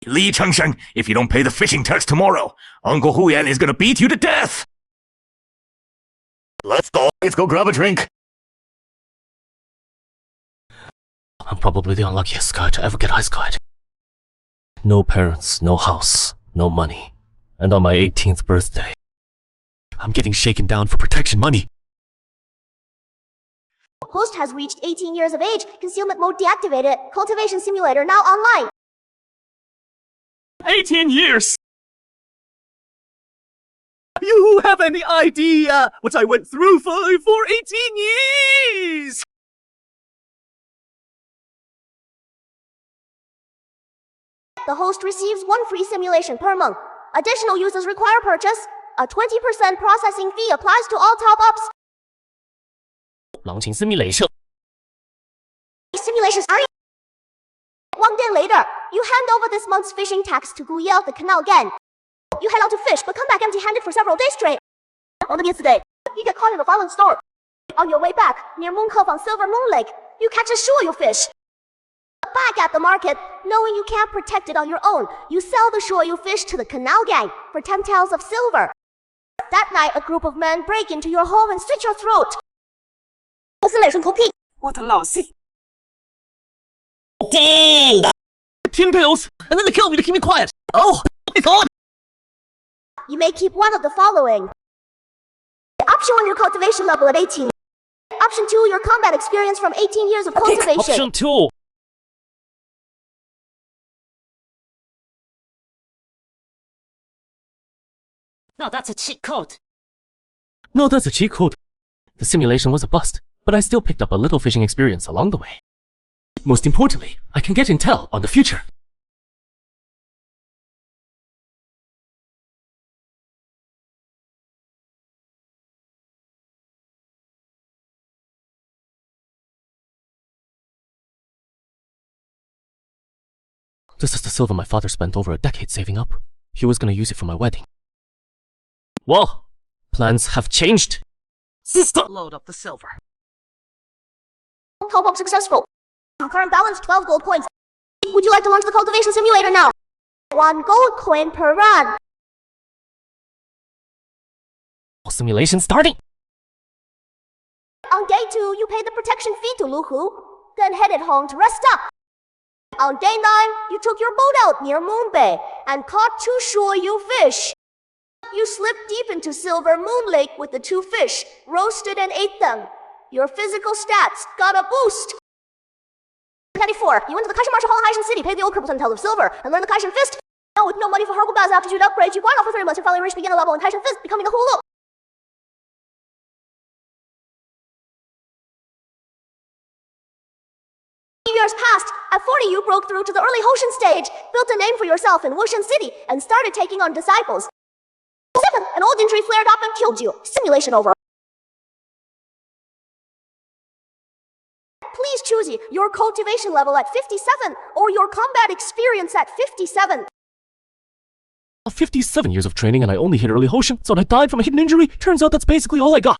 Li Chengsheng, if you don't pay the fishing tax tomorrow, Uncle Huyan is gonna beat you to death! Let's go grab a drink. I'm probably the unluckiest guy to ever get ice cut. No parents, no house, no money. And on my 18th birthday, I'm getting shaken down for protection money. Host has reached 18 years of age. Concealment mode deactivated. Cultivation simulator now online. 18 years! You have any idea what I went through for 18 years? The host receives 1 free simulation per month. Additional users require purchase. A 20% processing fee applies to all top-ups. 狼情 simulation. Simulations are... 1 day later, you hand over this month's fishing tax to Guyel the Canal Gang. You head out to fish, but come back empty-handed for several days straight. On the day, you get caught in a violent storm. On your way back, near Mooncove on Silver Moon Lake, you catch a shuoyu fish. Back at the market, knowing you can't protect it on your own, you sell the shuoyu fish to the Canal Gang for 10 taels of silver. That night, a group of men break into your home and slit your throat. 我是雷神头屁，我的老戏。Dang! 10 pills, and then they kill me to keep me quiet. Oh, my god! You may keep one of the following. Option 1, your cultivation level at 18. Option 2, your combat experience from 18 years of cultivation. Option 2. No, that's a cheat code. No, that's a cheat code. The simulation was a bust, but I still picked up a little fishing experience along the way. Most importantly, I can get intel on the future. This is the silver my father spent over a decade saving up. He was gonna use it for my wedding. Whoa! Plans have changed. Sister, load up the silver. Top-up successful. Current balance 12 gold coins. Would you like to launch the cultivation simulator now? 1 gold coin per run. Simulation starting. On day 2, you pay the protection fee to Luhu, then headed home to rest up. On day 9, you took your boat out near Moon Bay and caught 2 shuoyu fish. You slipped deep into Silver Moon Lake with the 2 fish, roasted and ate them. Your physical stats got a boost. 94, you went to the Kaishan Marshal Hall in Haishan City, paid the old cripple 10 taels of silver, and learned the Kaishan Fist. Now with no money for Hergul Ba's aptitude upgrades, you grind off for 3 months and finally reached beginner level in Kaishan Fist, becoming a hulu. Years passed. At 40, you broke through to the early Hoshin stage, built a name for yourself in Wushan City, and started taking on disciples. 7, an old injury flared up and killed you. Simulation over. Please choose your cultivation level at 57 or your combat experience at 57. 57 years of training and I only hit early Hoshin, so I died from a hidden injury. Turns out that's basically all I got.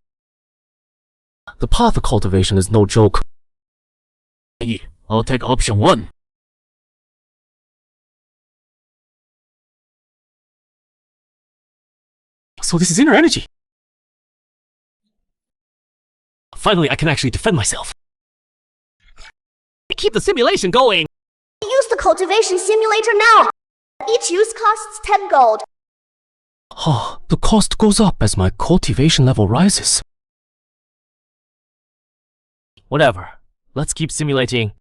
The path of cultivation is no joke. I'll take option 1. So this is inner energy. Finally, I can actually defend myself. Keep the simulation going. Use the cultivation simulator now. Each use costs 10 gold. Oh, the cost goes up as my cultivation level rises. Whatever. Let's keep simulating.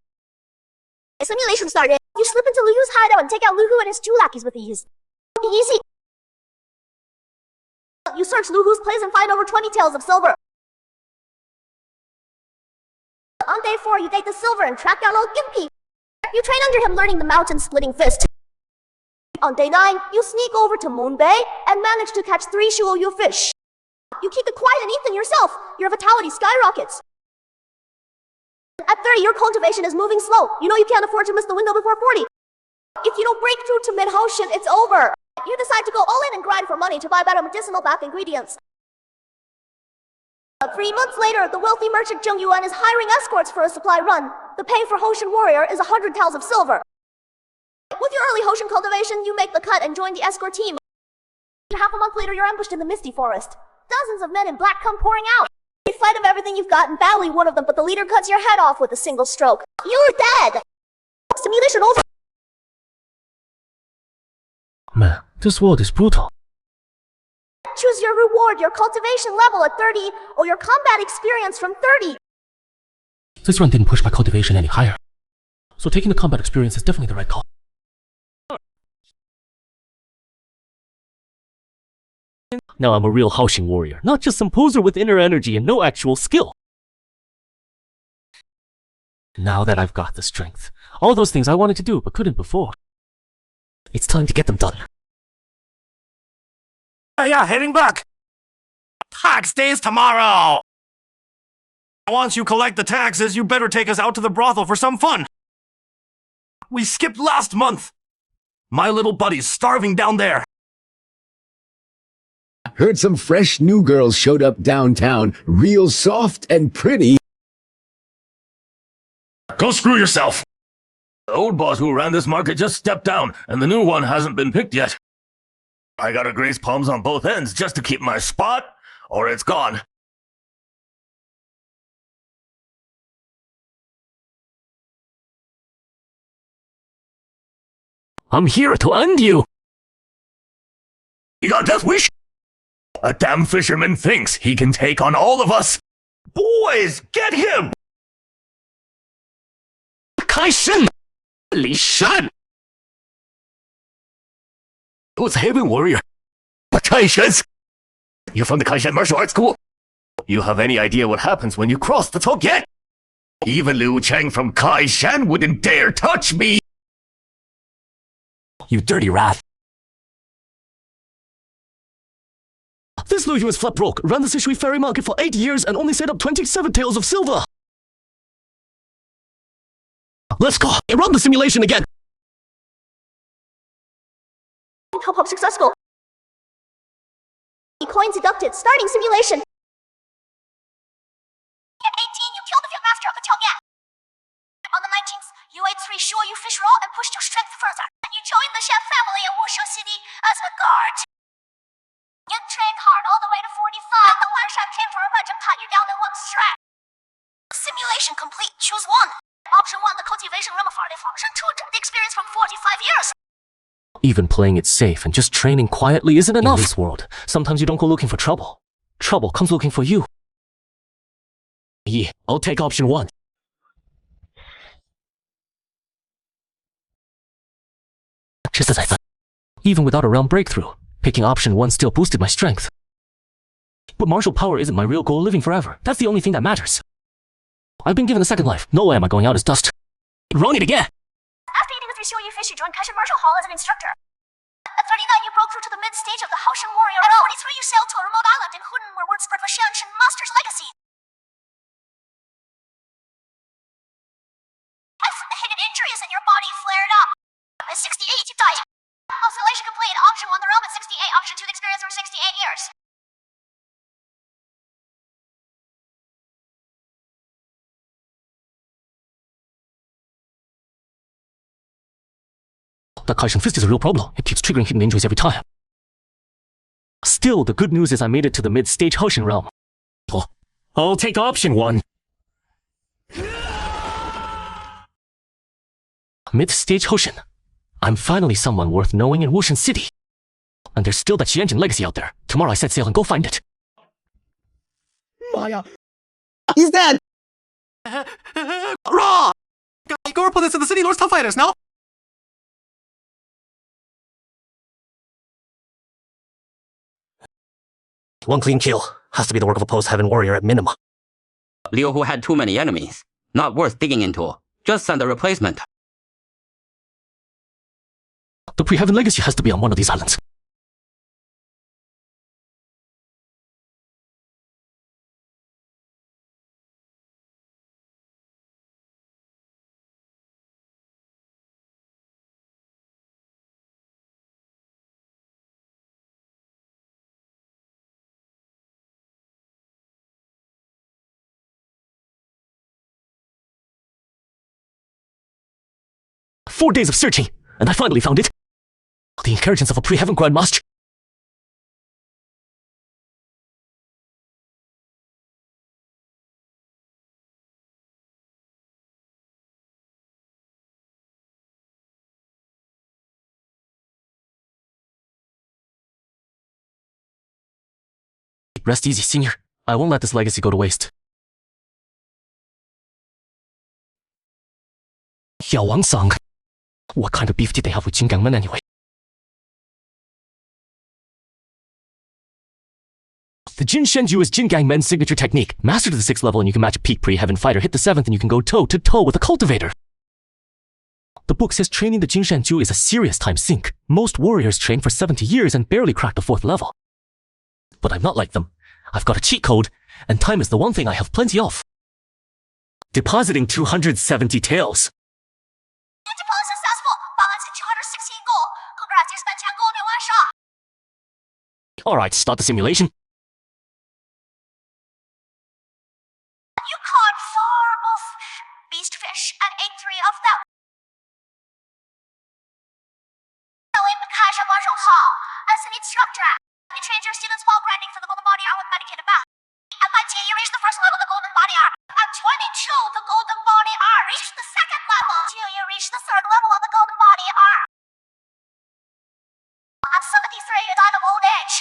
Simulation started. You slip into Luhu's hideout and take out Luhu and his 2 lackeys with ease. Easy. You search Luhu's place and find over 20 taels of silver. On day 4, you take the silver and track down old Gimpy. You train under him learning the mountain-splitting fist. On day 9, you sneak over to Moon Bay and manage to catch 3 shuoyu fish. You keep it quiet and eat them yourself. Your vitality skyrockets. At 30, your cultivation is moving slow. You know you can't afford to miss the window before 40. If you don't break through to mid-Hoshin, it's over. You decide to go all in and grind for money to buy better medicinal bath ingredients. 3 months later, the wealthy merchant Zheng Yuan is hiring escorts for a supply run. The pay for Hoshin Warrior is 100 taels of silver. With your early Hoshin cultivation, you make the cut and join the escort team. Half a month later, you're ambushed in the misty forest. Dozens of men in black come pouring out. You fight of everything you've got and battle one of them, but the leader cuts your head off with a single stroke. You're dead! Simulation over. Man, this world is brutal. Choose your reward, your cultivation level at 30, or your combat experience from 30. This run didn't push my cultivation any higher, so taking the combat experience is definitely the right call. Now I'm a real Haoxing warrior, not just some poser with inner energy and no actual skill. Now that I've got the strength, all those things I wanted to do but couldn't before, it's time to get them done. Yeah, heading back. Tax day is tomorrow. Once you collect the taxes, you better take us out to the brothel for some fun. We skipped last month. My little buddy's starving down there. Heard some fresh new girls showed up downtown, real soft and pretty. Go screw yourself. The old boss who ran this market just stepped down, and the new one hasn't been picked yet. I gotta graze palms on both ends just to keep my spot, or it's gone. I'm here to end you! You got death wish? A damn fisherman thinks he can take on all of us. Boys, get him! Kai-Shen! Li Shan! Who's a heaven warrior? Kai-Shen's? You're from the Kai-Shen martial arts school? You have any idea what happens when you cross the Toget? Even Liu Cheng from Kai-Shen wouldn't dare touch me! You dirty rat. This Liu Yu is flat broke, ran the Sishui ferry market for 8 years and only set up 27 taels of silver. Let's go, run the simulation again. Help successful. Coin deducted, starting simulation. At 18, you killed the field master of the Toget. On the 19th, you ate 3 sure you fish raw and pushed your strength further. And you joined the chef family in Wushou City as a guard. You trained hard all the way to 45. The last shot came for a bunch and cut you down in one strap. Simulation complete. Choose one. Option 1, the cultivation realm of farting. Option 2, the experience from 45 years. Even playing it safe and just training quietly isn't enough. In this world, sometimes you don't go looking for trouble. Trouble comes looking for you. Yeah, I'll take option 1. Just as I thought. Even without a realm breakthrough, picking option 1 still boosted my strength. But martial power isn't my real goal living forever. That's the only thing that matters. I've been given a second life. No way am I going out as dust. Run it again! After eating the 3 sure you fish, you joined Kaishan Martial Hall as an instructor. At 39, you broke through to the mid-stage of the Haoxing Warrior. At 43, you sailed to a remote island in Hunan where word spread for Xianshan Master's legacy. Hidden injuries in your body flared up. At 68, you died. Oscillation complete. Option 1, the realm at 68. Option 2, the experience for 68 years. That Kaishan fist is a real problem. It keeps triggering hidden injuries every time. Still, the good news is I made it to the mid-stage Haoxing realm. Oh, I'll take option 1. Mid-stage Haoxing. I'm finally someone worth knowing in Wushan City. And there's still that Xianjin legacy out there. Tomorrow I set sail and go find it. Maya. He's dead! Raw! Go report this to the city lord's tough fighters, no? One clean kill. Has to be the work of a post-heaven warrior at minimum. Liu Hu had too many enemies. Not worth digging into. Just send a replacement. The pre-heaven legacy has to be on one of these islands. "4 days of searching. And I finally found it. The inheritance of a pre-heaven grandmaster. Rest easy, senior. I won't let this legacy go to waste. Yao Wang Sang. What kind of beef did they have with Jin Gang men anyway? The Jin Shenju is Jin Gang men's signature technique. Master to the 6th level and you can match a peak pre-heaven fighter, hit the 7th and you can go toe-to-toe with a cultivator. The book says training the Jin Shenju is a serious time sink. Most warriors train for 70 years and barely crack the 4th level. But I'm not like them. I've got a cheat code, and time is the one thing I have plenty of. Depositing 270 taels. Deposit successful. Balance 216 gold. Congrats, you spent 10 gold in one shot. Alright, start the simulation. You caught 4 of beast fish and ate 3 of them. 作为开山关手套 as an instructor, you trained your students while grinding for the golden body art with medicated bath. At 19, you reached the first level of the golden body art. At 22, the golden body art reached the 2nd level. Till you reached the 3rd level of the golden body art. At 73, you died of old age.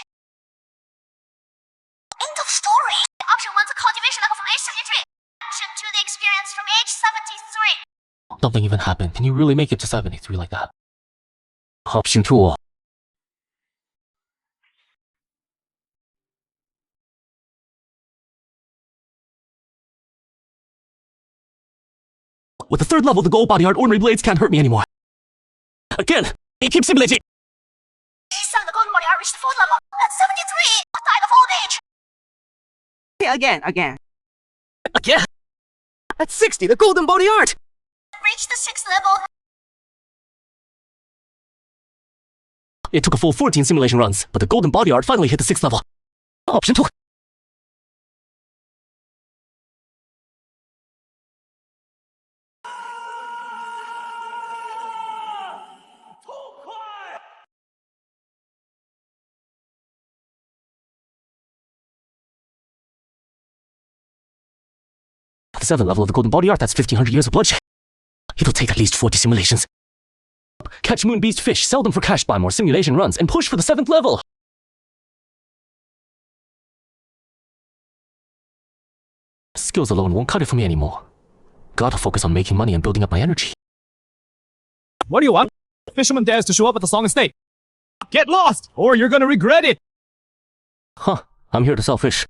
End of story. Option 1's a cultivation level from age 73. Option 2, the experience from age 73. Nothing even happened. Can you really make it to 73 like that? Option 2. With the 3rd level, the gold body art ordinary blades can't hurt me anymore. Again, keep simulating. Age 7, the golden body art reached the 4th level. At 73, died of old age. Again. Again. At 60, the golden body art. Reached the 6th level. It took a full 14 simulation runs, but the golden body art finally hit the 6th level. Option 2. The 7th level of the golden body art, that's 1500 years of bloodshed. It'll take at least 40 simulations. Catch moon beast fish, sell them for cash, buy more simulation runs, and push for the 7th level. Skills alone won't cut it for me anymore. Gotta focus on making money and building up my energy. What do you want? Fisherman dares to show up at the Song Estate. Get lost, or you're gonna regret it. Huh, I'm here to sell fish.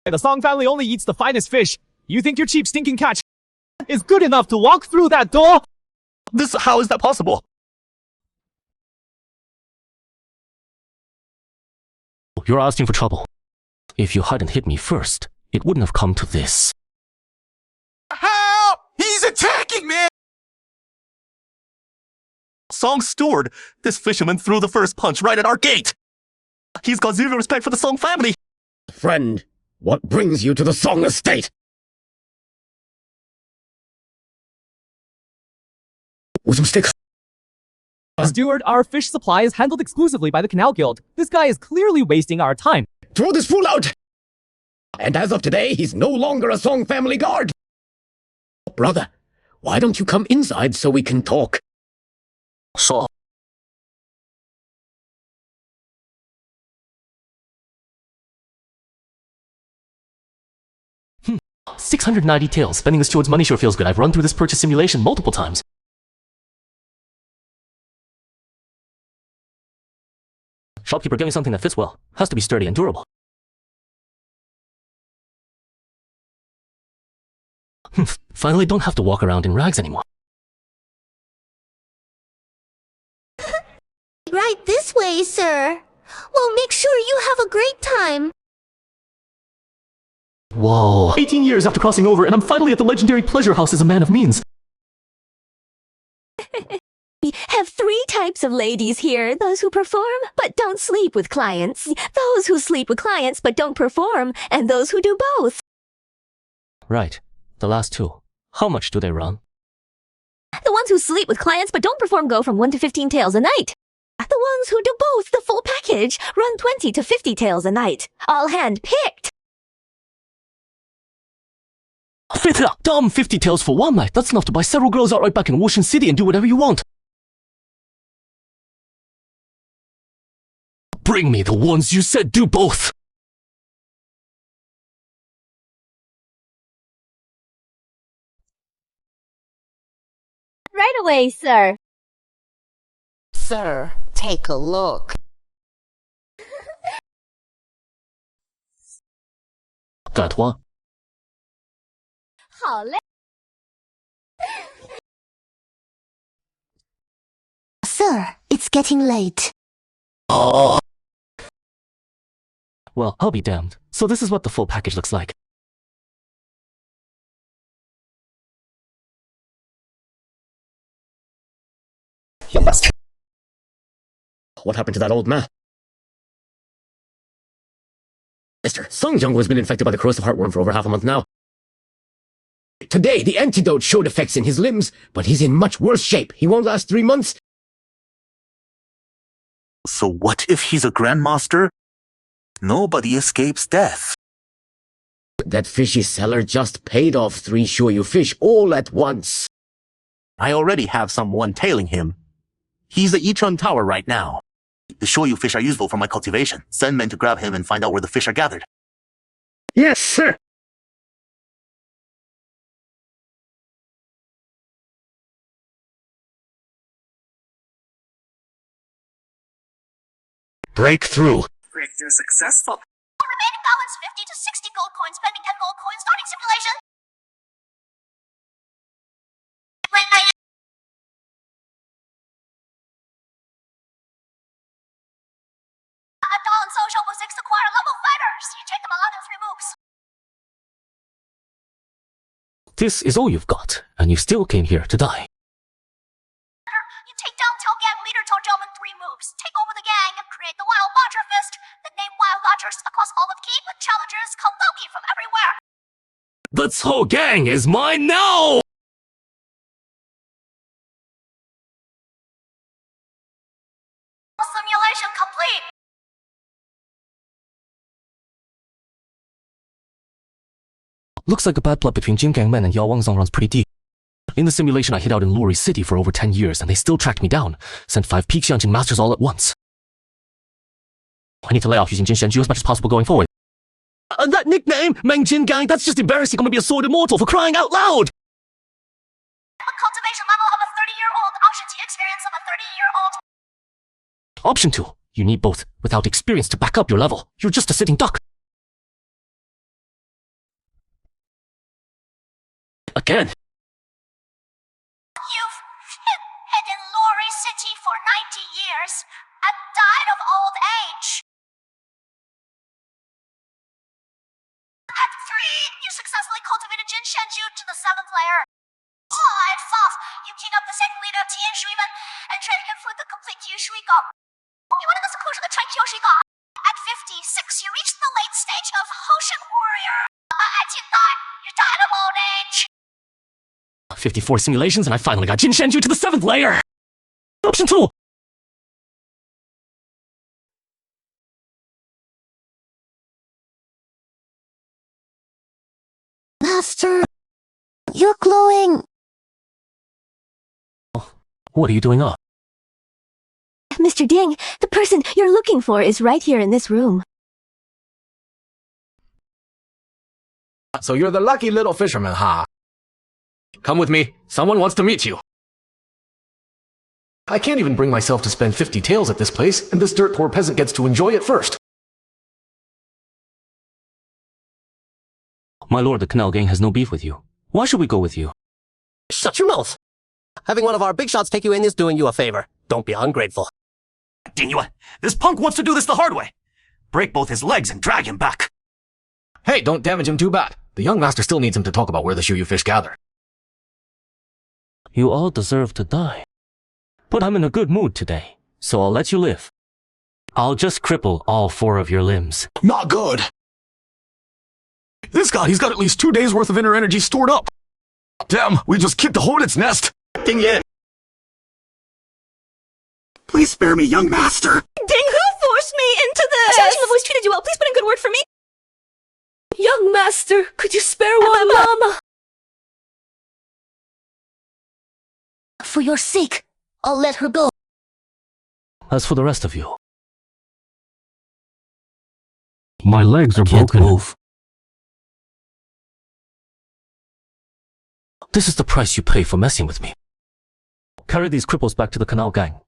The Song family only eats the finest fish. You think your cheap stinking catch is good enough to walk through that door? How is that possible? You're asking for trouble. If you hadn't hit me first, it wouldn't have come to this. Help! He's attacking me! Song steward! This fisherman threw the first punch right at our gate! He's got zero respect for the Song family! Friend, what brings you to the Song Estate? Was a mistake. Steward, our fish supply is handled exclusively by the Canal Guild. This guy is clearly wasting our time. Throw this fool out! And as of today, he's no longer a Song family guard. Brother, why don't you come inside so we can talk? So, 690 taels. Spending the steward's money sure feels good. I've run through this purchase simulation multiple times. Shopkeeper, give me something that fits well. Has to be sturdy and durable. Finally, don't have to walk around in rags anymore. Right this way, sir. We'll make sure you have a great time. Whoa. 18 years after crossing over, and I'm finally at the legendary pleasure house as a man of means. We have 3 types of ladies here. Those who perform, but don't sleep with clients. Those who sleep with clients, but don't perform. And those who do both. Right. The last 2. How much do they run? The The ones who sleep with clients but don't perform go from 1 to 15 tails a night. The ones who do both, the full package, run 20 to 50 tails a night. All hand-picked. Dumb 50 tails for one night. That's enough to buy several girls outright back in Washington City and do whatever you want. Bring me the ones you said do both. Right away, sir. Sir, take a look. Got one. 好嘞。 Sir, it's getting late. Oh. Well, I'll be damned. So this is what the full package looks like. You must. What happened to that old man? Mr. Sung Jung has been infected by the corrosive heartworm for over half a month now. Today, the antidote showed effects in his limbs, but he's in much worse shape. He won't last 3 months. So what if he's a Grandmaster? Nobody escapes death. That fishy seller just paid off 3 Shoyu fish all at once. I already have someone tailing him. He's at Ichun Tower right now. The Shoyu fish are useful for my cultivation. Send men to grab him and find out where the fish are gathered. Yes, sir. Breakthrough. Breakthrough successful. Remaining balance 50 to 60 gold coins, spending 10 gold coins, starting simulation. At dawn, social will 6 acquire level fighters. You take them out in 3 moves. This is all you've got, and you still came here to die. You take down Tail Gang leader Tojum in 3 moves. Take over the gang and create the Wild Watcher Fist. Then name Wild Watchers across all of Keep with challengers Kokoki from everywhere. This whole gang is mine now! Simulation complete. Looks like a bad blood between Jin Gang men and Yao Wangzong runs pretty deep. In the simulation, I hid out in Lori City for over 10 years, and they still tracked me down. Sent 5 peak Xianjin masters all at once. I need to lay off using Jin Shenju as much as possible going forward. That nickname, Meng Jin Gang, that's just embarrassing. I'm gonna be a sword immortal for crying out loud! A cultivation level of a 30-year-old, option T experience of a 30-year-old. Option 2. You need both. Without experience to back up your level, you're just a sitting duck. Again. You've hid in Lori City for 90 years and died of old age. At 3, you successfully cultivated Jin Shenju to the 7th layer. At 5, you cleaned up the sect leader Tian Shuiman and trained him for the complete Yu Shuiga. You went in the seclusion of Traitors Shuiga. At 56, you reached the late stage of Hoshin Warrior. At 59, you died of old age. 54 simulations, and I finally got Jin Shenju to the 7th layer! Option 2! Master, you're glowing. What are you doing up? Mr. Ding, the person you're looking for is right here in this room. So you're the lucky little fisherman, huh? Come with me. Someone wants to meet you. I can't even bring myself to spend 50 taels at this place, and this dirt poor peasant gets to enjoy it first. My lord, the Canal Gang has no beef with you. Why should we go with you? Shut your mouth. Having one of our big shots take you in is doing you a favor. Don't be ungrateful. Dingyue, this punk wants to do this the hard way. Break both his legs and drag him back. Hey, don't damage him too bad. The young master still needs him to talk about where the Shuyu fish gather. You all deserve to die. But I'm in a good mood today, so I'll let you live. I'll just cripple all 4 of your limbs. Not good. This guy, he's got at least 2 days worth of inner energy stored up. Damn, we just kicked the hornet's nest. Ding Yan! Please spare me, young master. Ding, who forced me into this? Assassin, the voice treated you well. Please put in a good word for me. Young master, could you spare one? Mama. For your sake, I'll let her go. As for the rest of you, My legs are can't broken. move. This is the price you pay for messing with me. Carry these cripples back to the Canal Gang.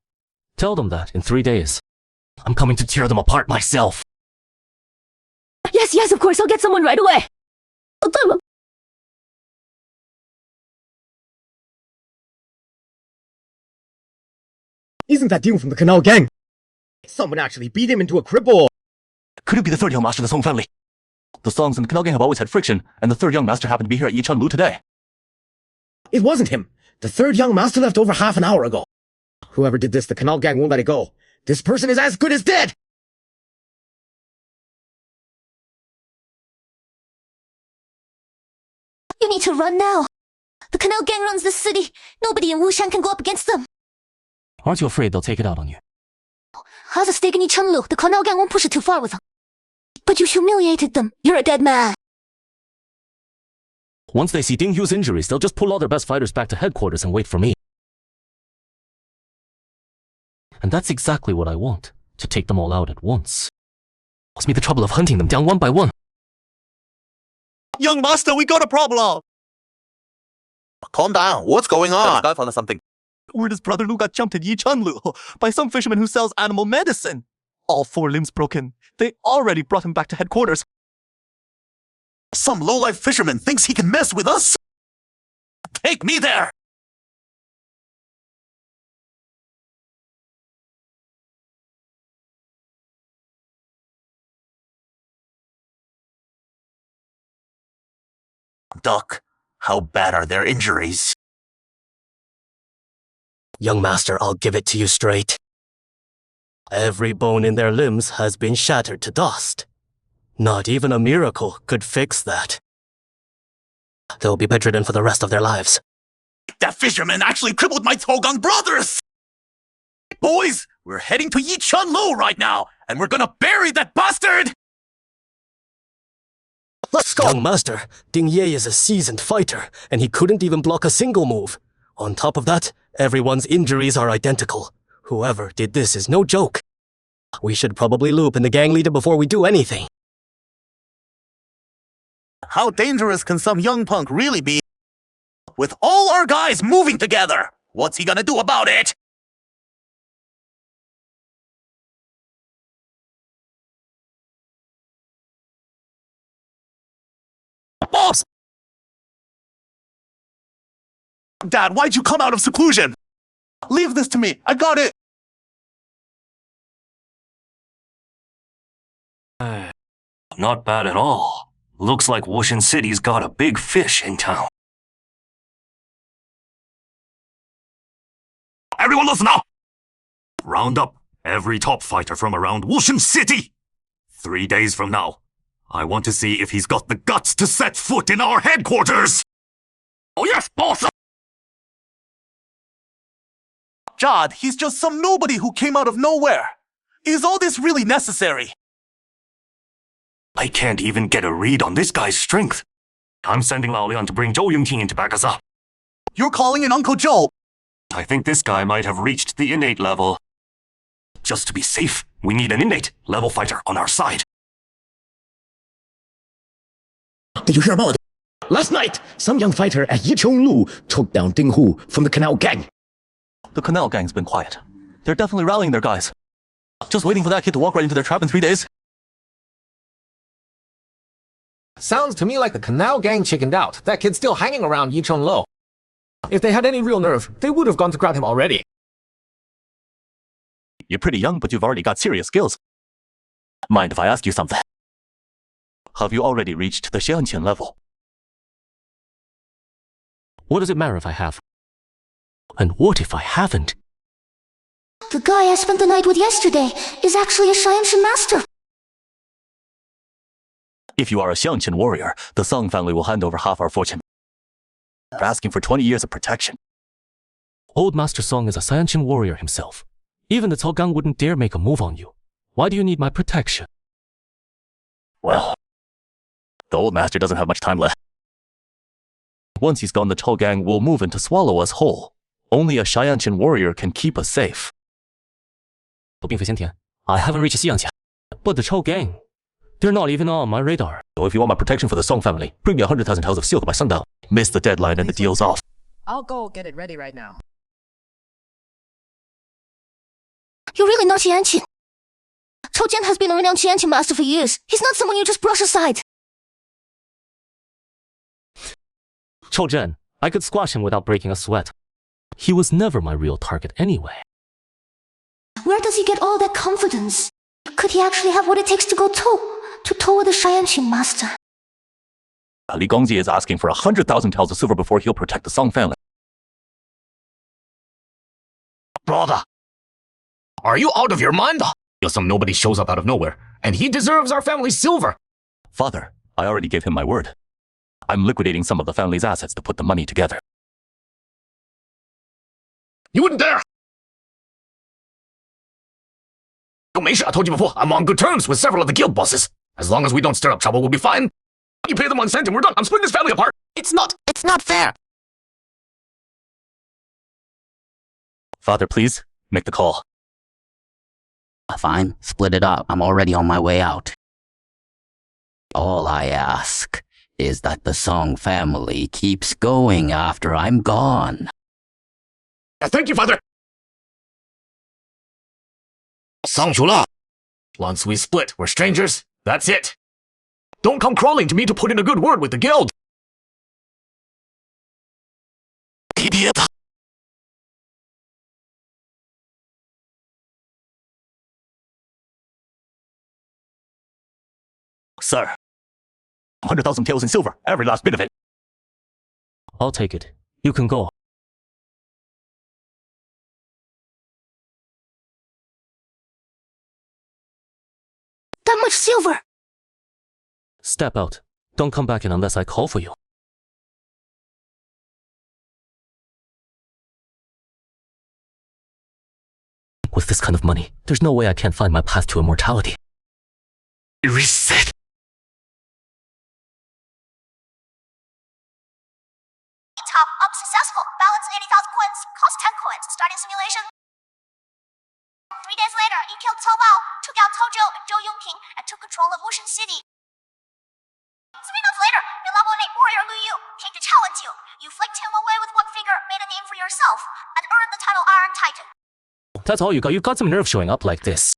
Tell them that in 3 days, I'm coming to tear them apart myself. Yes, of course, I'll get someone right away. Isn't that Ding from the Canal Gang? Someone actually beat him into a cripple. Could it be the third young master of the Song family? The Songs and the Canal Gang have always had friction, and the third young master happened to be here at Yichun Lu today. It wasn't him. The third young master left over half an hour ago. Whoever did this, the Canal Gang won't let it go. This person is as good as dead! You need to run now. The Canal Gang runs the city. Nobody in Wushan can go up against them. Aren't you afraid they'll take it out on you? Has a stake in Yichun Lu. The Canal Gang won't push it too far with them. But you humiliated them. You're a dead man. Once they see Ding Hu's injuries, they'll just pull all their best fighters back to headquarters and wait for me. And that's exactly what I want, to take them all out at once. Cost me the trouble of hunting them down one by one. Young master, we got a problem! Calm down. What's going on? I found something. Word his brother Lu got jumped at Yichun Lu by some fisherman who sells animal medicine. All 4 limbs broken. They already brought him back to headquarters. Some low-life fisherman thinks he can mess with us? Take me there! Duck, how bad are their injuries? Young master, I'll give it to you straight. Every bone in their limbs has been shattered to dust. Not even a miracle could fix that. They'll be bedridden for the rest of their lives. That fisherman actually crippled my Togang brothers! Boys, we're heading to Yichun Lu right now, and we're gonna bury that bastard! Let's go! Young master, Ding Ye is a seasoned fighter, and he couldn't even block a single move. On top of that, everyone's injuries are identical. Whoever did this is no joke. We should probably loop in the gang leader before we do anything. How dangerous can some young punk really be? With all our guys moving together, what's he gonna do about it? Boss! Dad, why'd you come out of seclusion? Leave this to me. I got it. Not bad at all. Looks like Wushan City's got a big fish in town. Everyone listen up! Round up every top fighter from around Wushan City! 3 days from now, I want to see if he's got the guts to set foot in our headquarters! Oh yes, boss! Jod, he's just some nobody who came out of nowhere. Is all this really necessary? I can't even get a read on this guy's strength. I'm sending Lao Lian to bring Zhou Yongqing in to back us up. You're calling in Uncle Joe. I think this guy might have reached the innate level. Just to be safe, we need an innate level fighter on our side. Did you hear about it? Last night, some young fighter at Yichun Lu took down Ding Hu from the Canal Gang. The Canal Gang's been quiet. They're definitely rallying their guys. Just waiting for that kid to walk right into their trap in 3 days. Sounds to me like the Canal Gang chickened out. That kid's still hanging around Yichun Lu. If they had any real nerve, they would have gone to grab him already. You're pretty young, but you've already got serious skills. Mind if I ask you something? Have you already reached the Xianqian level? What does it matter if I have? And what if I haven't? The guy I spent the night with yesterday is actually a Xianqian master. If you are a Xianqian warrior, the Song family will hand over half our fortune. They're asking for 20 years of protection. Old Master Song is a Saiyanchin warrior himself. Even the Cao Gang wouldn't dare make a move on you. Why do you need my protection? Well, the Old Master doesn't have much time left. Once he's gone, the Cao Gang will move in to swallow us whole. Only a Saiyanchin warrior can keep us safe. 我并非先天 I haven't reached Xianqian. But the Cao Gang, they're not even on my radar. So if you want my protection for the Song family, bring me 100,000 taels of silver by sundown. Miss the deadline and the deal's off. I'll go get it ready right now. You're really not Qianqin. Chou Jian has been a renowned Qianqin master for years. He's not someone you just brush aside. Chou Jian, I could squash him without breaking a sweat. He was never my real target anyway. Where does he get all that confidence? Could he actually have what it takes to go toe with the Qianqin master? Li Gongji is asking for 100,000 taels of silver before he'll protect the Song family. Brother, are you out of your mind? Some nobody shows up out of nowhere, and he deserves our family's silver. Father, I already gave him my word. I'm liquidating some of the family's assets to put the money together. You wouldn't dare! I told you before, I'm on good terms with several of the guild bosses. As long as we don't stir up trouble, we'll be fine. You pay them 1 cent and we're done. I'm splitting this family apart. It's not fair. Father, please, make the call. Fine, split it up. I'm already on my way out. All I ask is that the Song family keeps going after I'm gone. Thank you, Father. Once we split, we're strangers. That's it. Don't come crawling to me to put in a good word with the guild. Idiot. Sir, 100,000 taels in silver, every last bit of it. I'll take it. You can go. That much silver! Step out. Don't come back in unless I call for you. With this kind of money, there's no way I can't find my path to immortality. Reset. Top up successful. Balance 80,000 coins. Cost 10 coins. Starting simulation. 3 days later, you killed Cao Bao, took out Cao Zhou and Zhou Yongping, and took control of Wushan City. 3 months later, your level 8 warrior Lu Yu came to challenge you. You flicked him away with one finger, made a name for yourself, and earned the title Iron Titan. That's all you got. You've got some nerve showing up like this.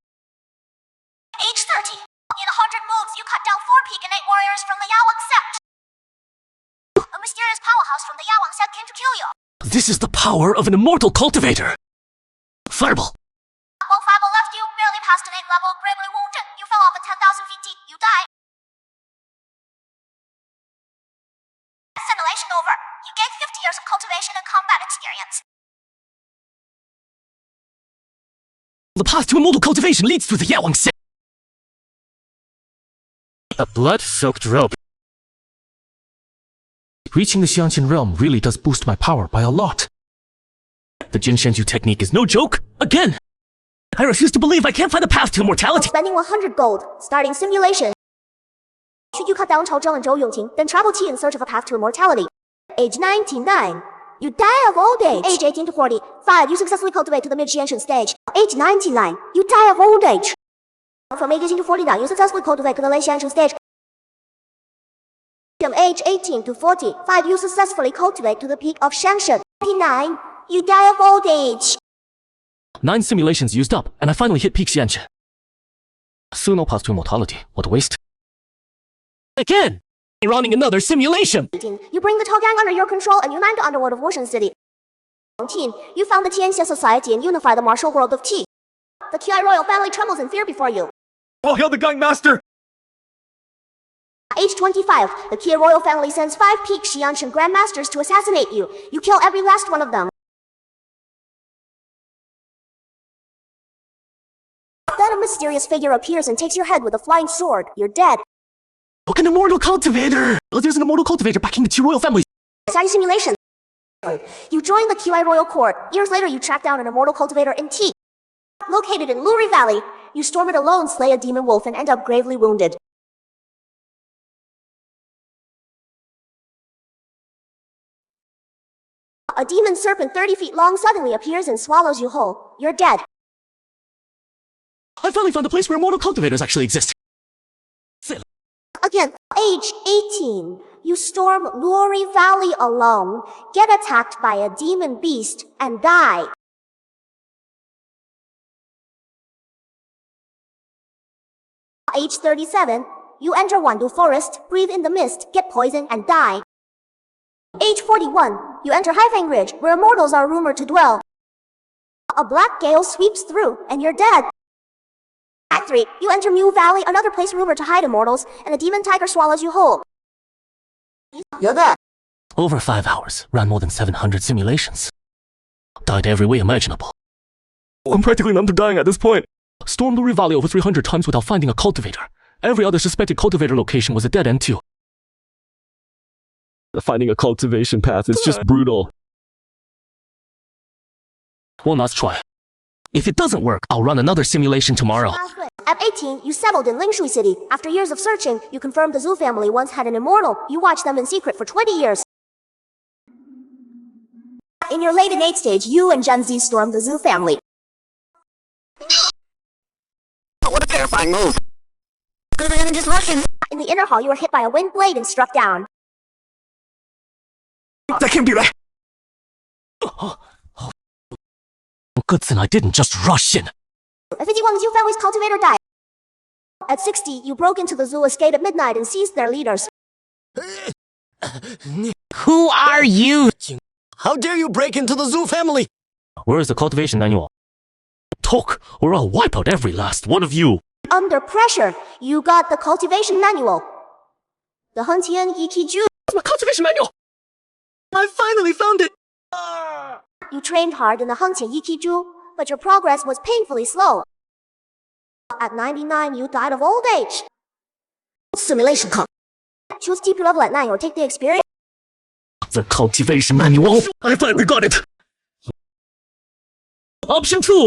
Age 30. In 100 moves, you cut down 4 peak and 8 warriors from the Yawang sect. A mysterious powerhouse from the Yawang sect came to kill you. This is the power of an immortal cultivator. Fireball. While Fireball left you, barely past an 8 level, gravely wounded. You fell off at 10,000 feet deep. You died. Simulation over. You gained 50 years of cultivation and combat experience. The path to immortal cultivation leads through the Yawang sect. A blood-soaked robe. Reaching the Xianqin realm really does boost my power by a lot. The Jin Shenju technique is no joke. Again! I refuse to believe I can't find the path to immortality. Spending 100 gold. Starting simulation. Should you cut down Cao Zheng and Zhou Yongqing, then travel Qi in search of a path to immortality. Age 99. You die of old age. Age 18 to 40. 5. You successfully cultivate to the mid-Qianshan stage. Age 99. You die of old age. From age 18 to 49, you successfully cultivate to the late Qianshan stage. From age 18 to 40, 5. You successfully cultivate to the peak of Shanshan. 49. You die of old age. 9 simulations used up, and I finally hit peak Xianqin. Soon I'll pass to immortality. What a waste. Again! Running another simulation! You bring the Cao Gang under your control and unite the underworld of Wushan City. 19. You found the Tianxia Society and unify the martial world of Qi. The Qi royal family trembles in fear before you. All hail the Gang Master! Age 25. The Qi royal family sends 5 peak Xianqin grandmasters to assassinate you. You kill every last one of them. Then a mysterious figure appears and takes your head with a flying sword. You're dead. Look, an immortal cultivator! There's an immortal cultivator backing the 2 royal families. Starting simulation. You join the QI Royal Court. Years later, you track down an immortal cultivator in T. Located in Luri Valley, you storm it alone, slay a demon wolf, and end up gravely wounded. A demon serpent 30 feet long suddenly appears and swallows you whole. You're dead. I finally found a place where immortal cultivators actually exist. Again, age 18. You storm Luri Valley alone, get attacked by a demon beast, and die. Age 37. You enter Wandu Forest, breathe in the mist, get poisoned, and die. Age 41. You enter Haifang Ridge, where immortals are rumored to dwell. A black gale sweeps through, and you're dead. Act 3. You enter Mu Valley, another place rumored to hide immortals, and a demon tiger swallows you whole. You're dead. Over 5 hours, ran more than 700 simulations. Died every way imaginable. I'm practically numb to dying at this point. Stormed Luri Valley over 300 times without finding a cultivator. Every other suspected cultivator location was a dead end too. Finding a cultivation path is just brutal. One last try. If it doesn't work, I'll run another simulation tomorrow. At 18, you settled in Lingshui City. After years of searching, you confirmed the Zhu family once had an immortal. You watched them in secret for 20 years. In your late innate stage, you and Gen Z stormed the Zhu family. What a terrifying move. Good and just rushing. In the inner hall, you were hit by a wind blade and struck down. That can't be right. Good thing I didn't just rush in. At 51, Zhu family's cultivator died. At 60, you broke into the Zhu estate at midnight and seized their leaders. Who are you? How dare you break into the Zhu family? Where is the cultivation manual? Talk, or I'll wipe out every last one of you. Under pressure, you got the cultivation manual. The Hengqian Yikiju. It's my cultivation manual! I finally found it! You trained hard in the Hengqian Yikiju, but your progress was painfully slow. At 99, you died of old age. Simulation comp. Choose TP level at 9 or take the experience. The cultivation manual! I finally got it! Option 2!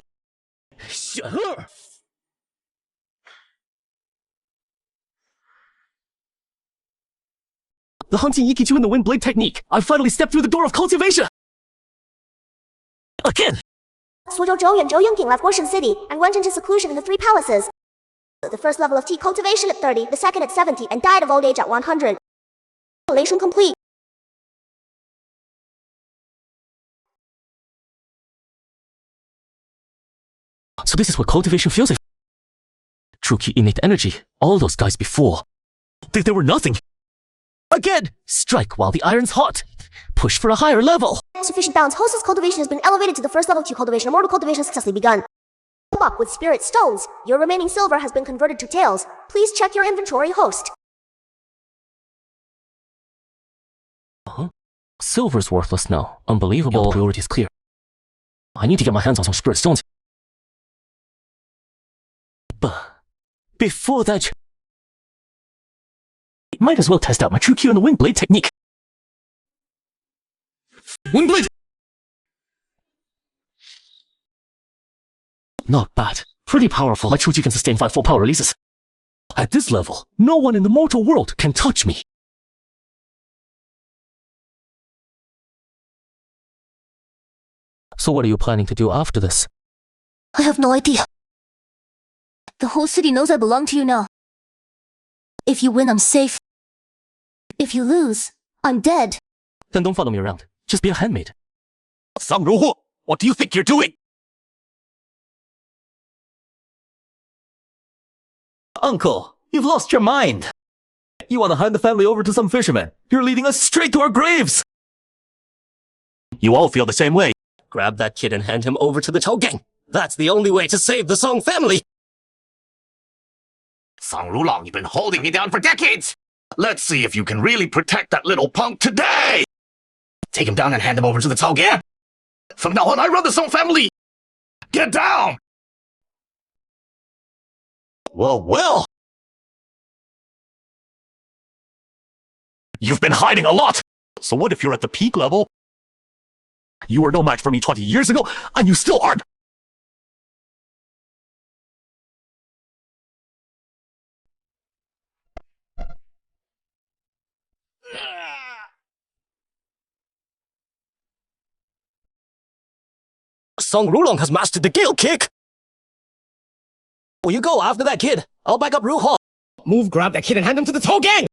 The Hunting Yikiju and the Wind Blade technique! I finally stepped through the door of cultivation! Again! 苏州久远久英鼎 left Ocean City and went into seclusion in the Three Palaces. The first level of tea cultivation at 30, the second at 70, and died of old age at 100. Simulation complete. So this is what cultivation feels like. True key innate energy. All those guys before. They were nothing. Again! Strike while the iron's hot. Push for a higher level. Sufficient balance. Hostess cultivation has been elevated to the first level Q cultivation. Immortal cultivation successfully begun. Up with spirit stones. Your remaining silver has been converted to tails. Please check your inventory, host. Huh? Silver's worthless now. Unbelievable. Priorities clear. I need to get my hands on some spirit stones. But before that, might as well test out my true Q and the Wind Blade technique. Wind Blade! Not bad. Pretty powerful. My true Q can sustain 5 full power releases. At this level, no one in the mortal world can touch me. So what are you planning to do after this? I have no idea. The whole city knows I belong to you now. If you win, I'm safe. If you lose, I'm dead. Then don't follow me around. Just be a handmaid. Sang Ruhu, what do you think you're doing? Uncle, you've lost your mind. You want to hand the family over to some fishermen. You're leading us straight to our graves. You all feel the same way. Grab that kid and hand him over to the Chao Gang. That's the only way to save the Song family. Sang Rulong, you've been holding me down for decades. Let's see if you can really protect that little punk today. Take him down and hand him over to the Cao Gan. From now on, I run the Song family. Get down! Well. You've been hiding a lot. So what if you're at the peak level? You were no match for me 20 years ago, and you still aren't. Song Rulong has mastered the Gale Kick! Will you go after that kid? I'll back up Ru Hall. Move, grab that kid and hand him to the Tall Gang!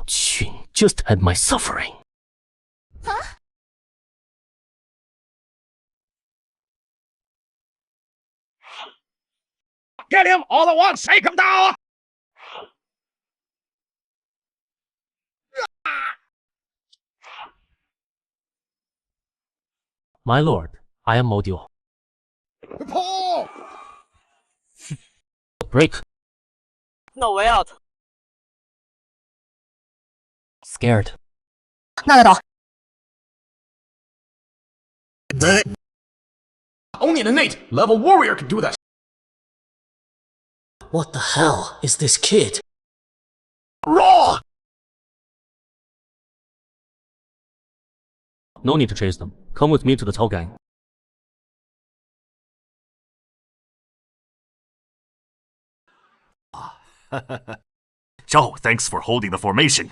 Jun, just end my suffering. Huh? Get him all at once! Take him down! My lord, I am Modio. Paul! Break. No way out. Scared. 那得倒。 Only an innate level warrior can do that. What the hell is this kid? Raw! No need to chase them. Come with me to the Tall Gang. Zhao, thanks for holding the formation.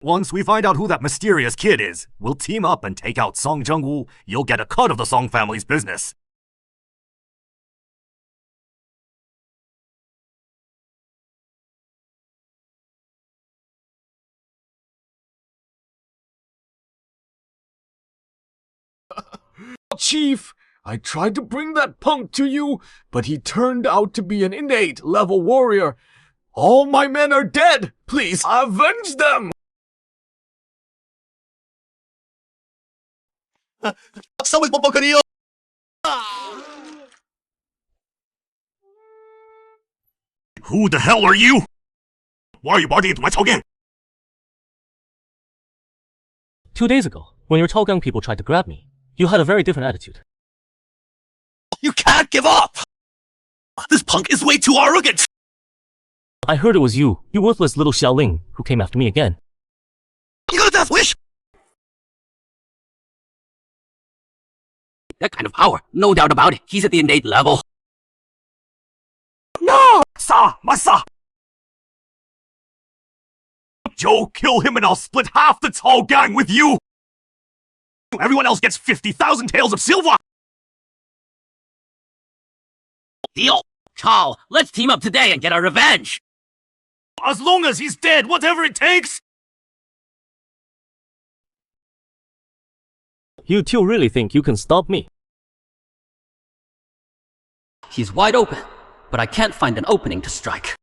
Once we find out who that mysterious kid is, we'll team up and take out Song Zhengwu. You'll get a cut of the Song family's business. Chief, I tried to bring that punk to you, but he turned out to be an innate level warrior. All my men are dead. Please avenge them. Who the hell are you? Why are you barging into my Tao Gang? 2 days ago, when your Tall Gang people tried to grab me, you had a very different attitude. You can't give up! This punk is way too arrogant! I heard it was you worthless little Xiaoling, who came after me again. You got a death wish? That kind of power, no doubt about it. He's at the innate level. No! Sa! Masa! Joe, kill him and I'll split half the Tall Gang with you! Everyone else gets 50,000 taels of silver! Deal. Chao, let's team up today and get our revenge. As long as he's dead, whatever it takes! You two really think you can stop me? He's wide open, but I can't find an opening to strike.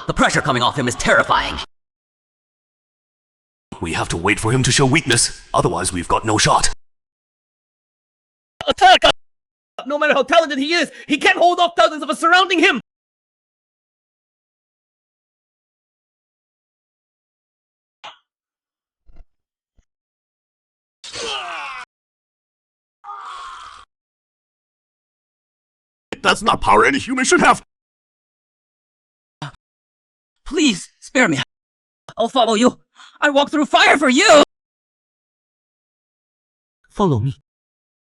The pressure coming off him is terrifying. We have to wait for him to show weakness, otherwise we've got no shot. Attack! No matter how talented he is, he can't hold off thousands of us surrounding him! That's not power any human should have! Please, spare me. I'll follow you. I walk through fire for you! Follow me.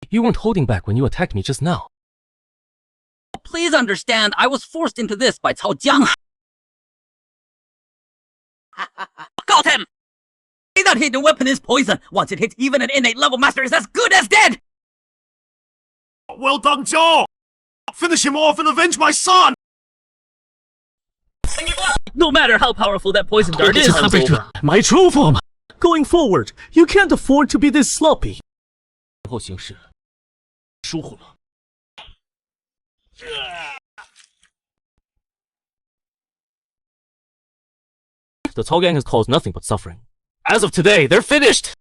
You weren't holding back when you attacked me just now. Please understand, I was forced into this by Cao Jiang. Got him! That hidden weapon is poison. Once it hits, even an innate level master is as good as dead! Well done, Zhao! Finish him off and avenge my son! No matter how powerful that poison dart is, My true form! Going forward, you can't afford to be this sloppy. 后行事疏忽了。The Tall Gang has caused nothing but suffering. As of today, they're finished!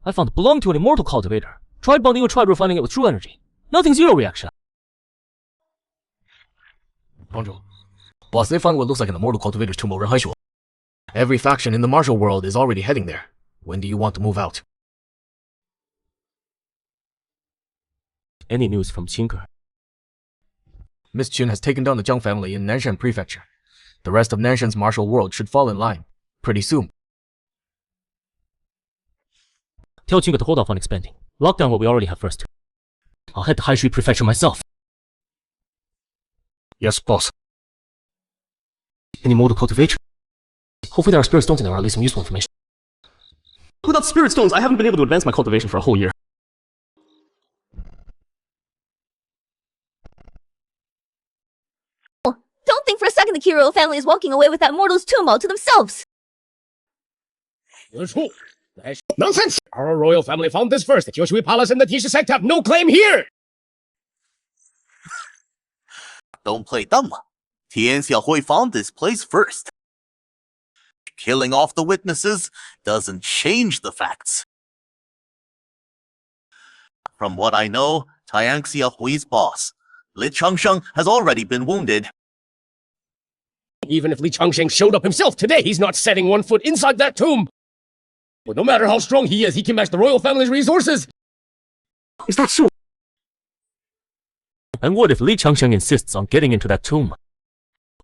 I found it belonged to an immortal cultivator. Tried bonding or tried refining it with true energy. Nothing zero reaction. 帮主 Boss, they found what looks like an immortal cultivator's tomb over in Haishuo. Every faction in the martial world is already heading there. When do you want to move out? Any news from Qingke? Miss Qun has taken down the Jiang family in Nanshan Prefecture. The rest of Nanshan's martial world should fall in line pretty soon. Tell Jinga to hold off on expanding. Lock down what we already have first. I'll head to High Street Prefecture myself. Yes, boss. Any mode of cultivation? Hopefully there are spirit stones in there, or at least some useful information. Without spirit stones, I haven't been able to advance my cultivation for a whole year. Don't think for a second the Kiro family is walking away with that mortal's tomb all to themselves. Nonsense! Our royal family found this first. The Kyoshui Palace and the Tisha sect have no claim here! Don't play dumb. Tian Xiaohui found this place first. Killing off the witnesses doesn't change the facts. From what I know, Tian Xiaohui's boss, Li Changsheng, has already been wounded. Even if Li Changsheng showed up himself today, he's not setting one foot inside that tomb! But no matter how strong he is, he can match the royal family's resources! Is that so? And what if Li Changsheng insists on getting into that tomb?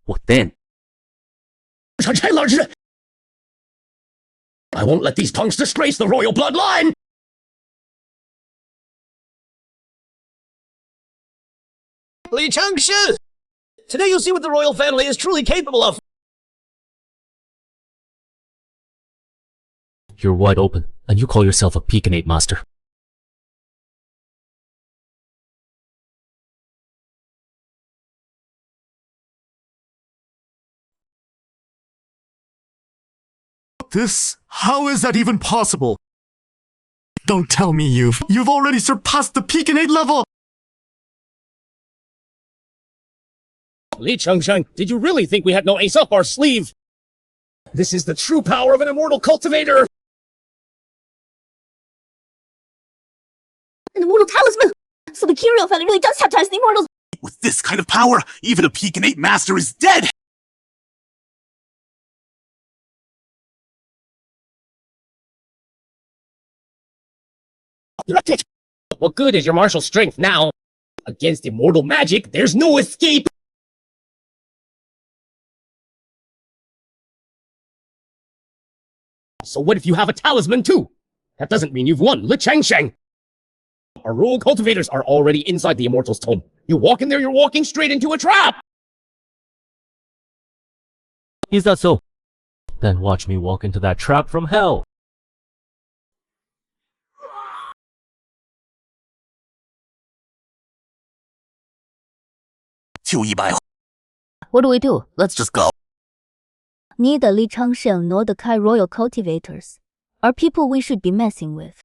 What then? I won't let these punks disgrace the royal bloodline! Li Changshi! Today you'll see what the royal family is truly capable of. You're wide open, and you call yourself a Pekinate master. This? How is that even possible? Don't tell me you've already surpassed the Pekinate level! Li Changsheng, did you really think we had no ace up our sleeve? This is the true power of an immortal cultivator! An immortal talisman! So the Kiro family really does have ties to the immortals! With this kind of power, even a Pekinate master is dead! What good is your martial strength now? Against immortal magic, there's no escape! So what if you have a talisman too? That doesn't mean you've won, Li Changsheng! Our royal cultivators are already inside the immortal's tomb. You walk in there, you're walking straight into a trap! Is that so? Then watch me walk into that trap from hell. What do we do? Let's just go. Neither Li Changsheng nor the Kai royal cultivators are people we should be messing with.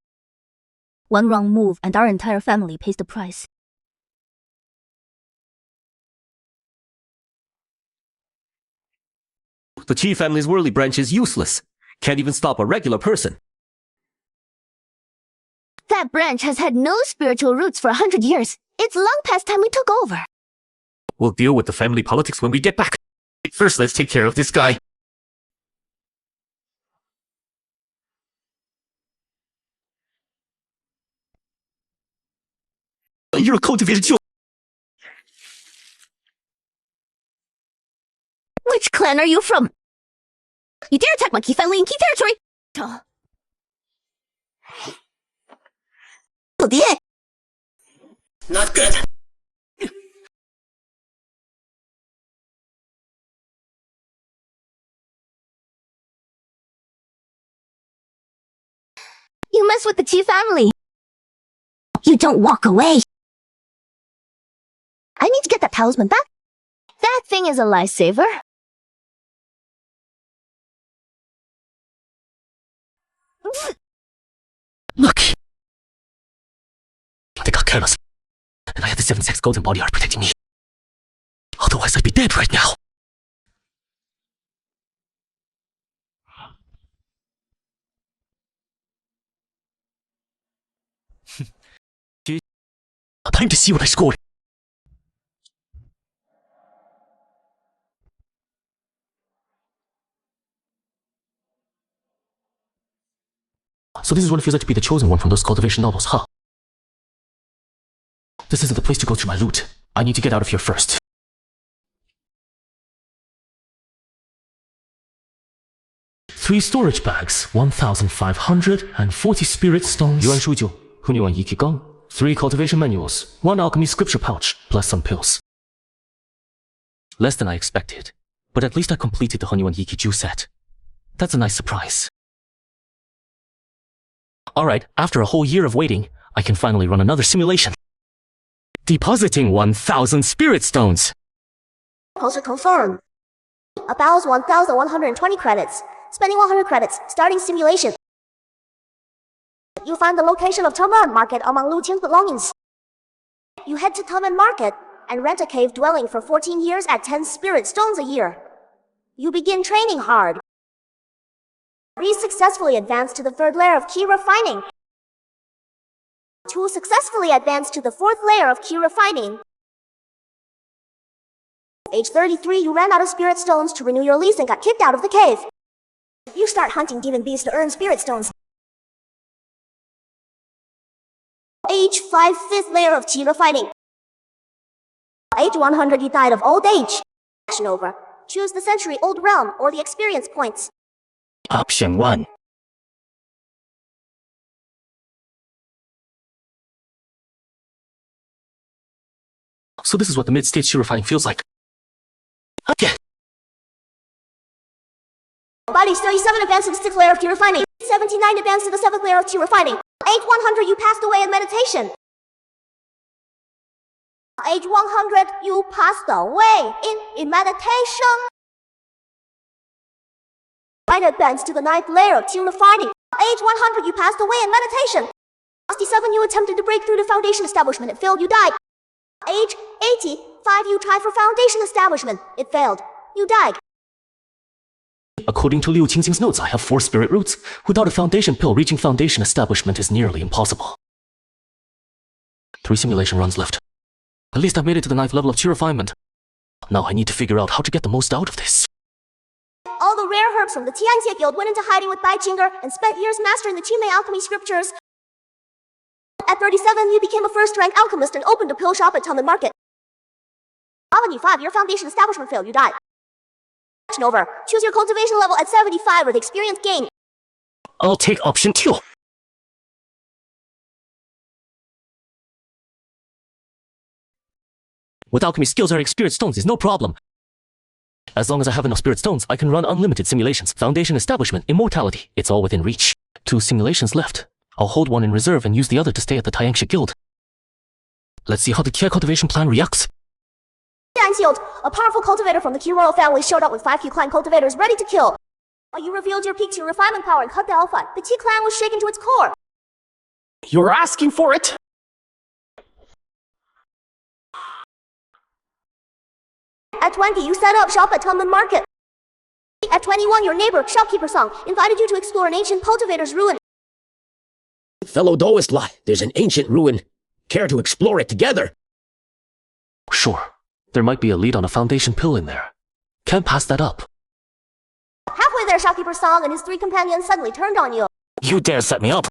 One wrong move and our entire family pays the price. The Qi family's worldly branch is useless. Can't even stop a regular person. That branch has had no spiritual roots for 100 years. It's long past time we took over. We'll deal with the family politics when we get back. First, let's take care of this guy. You're a cultivated child. Which clan are you from? You dare attack my Qi family in Qi territory? Not good. You mess with the Qi family. You don't walk away. I need to get that talisman back. That thing is a lifesaver. Look! They got careless. And I had the 7 sects golden body art protecting me. Otherwise I'd be dead right now. Time to see what I scored. So this is what it feels like to be the chosen one from those cultivation novels, huh? This isn't the place to go through my loot. I need to get out of here first. 3 storage bags, 1,540 spirit stones. Yuan Shujiu, Hunyuan Yikigang, 3 cultivation manuals, 1 alchemy scripture pouch, plus some pills. Less than I expected, but at least I completed the Hunyuan Yikiju set. That's a nice surprise. Alright, after a whole year of waiting, I can finally run another simulation. Depositing 1,000 spirit stones. Poster confirmed. About 1,120 credits. Spending 100 credits. Starting simulation. You find the location of Taman Market among Lu Qing's belongings. You head to Taman Market and rent a cave dwelling for 14 years at 10 spirit stones a year. You begin training hard. You successfully advance to the 3rd layer of key refining. To successfully advance to the 4th layer of key refining. Age 33, you ran out of spirit stones to renew your lease and got kicked out of the cave. You start hunting demon beasts to earn spirit stones. Age 5, 5th layer of key refining. Age 100, you died of old age. Action over. Choose the century-old realm or the experience points. Option 1. So this is what the mid-stage key refining feels like. Okay. Body 37 advanced to the 6th layer of key refining. 79 advanced to the 7th layer of key refining. Age 100, you passed away in meditation. Age 100, you passed away in meditation. Right advanced to the 9th layer of key refining. Age 100, you passed away in meditation. 67, you attempted to break through the foundation establishment. It failed, you died. Age 85, you tried for foundation establishment. It failed. You died. According to Liu Qingxing's notes, I have 4 spirit roots. Without a foundation pill, reaching foundation establishment is nearly impossible. 3 simulation runs left. At least I've made it to the 9th level of chi refinement. Now I need to figure out how to get the most out of this. All the rare herbs from the Tianxie Guild went into hiding with Bai Qinger and spent years mastering the Qimei alchemy scriptures. At 37, you became a first-rank alchemist and opened a pill shop at Taman Market. When you 5, your foundation establishment failed, you died. Action over. Choose your cultivation level at 75 or the experience gain. I'll take option 2. With alchemy skills, earning spirit stones is no problem. As long as I have enough spirit stones, I can run unlimited simulations. Foundation establishment, immortality, it's all within reach. 2 simulations left. I'll hold one in reserve and use the other to stay at the Tianxia Guild. Let's see how the Kia cultivation plan reacts. Tianxia, a powerful cultivator from the Qi royal family, showed up with 5 Qi clan cultivators ready to kill. While you revealed your peak to your refinement power and cut the alpha, the Qi clan was shaken to its core. You're asking for it? At 20, you set up shop at Taman Market. At 21, your neighbor, shopkeeper Song, invited you to explore an ancient cultivator's ruin. Fellow Doistla, there's an ancient ruin. Care to explore it together? Sure. There might be a lead on a foundation pill in there. Can't pass that up. Halfway there, shopkeeper Song and his 3 companions suddenly turned on you. You dare set me up?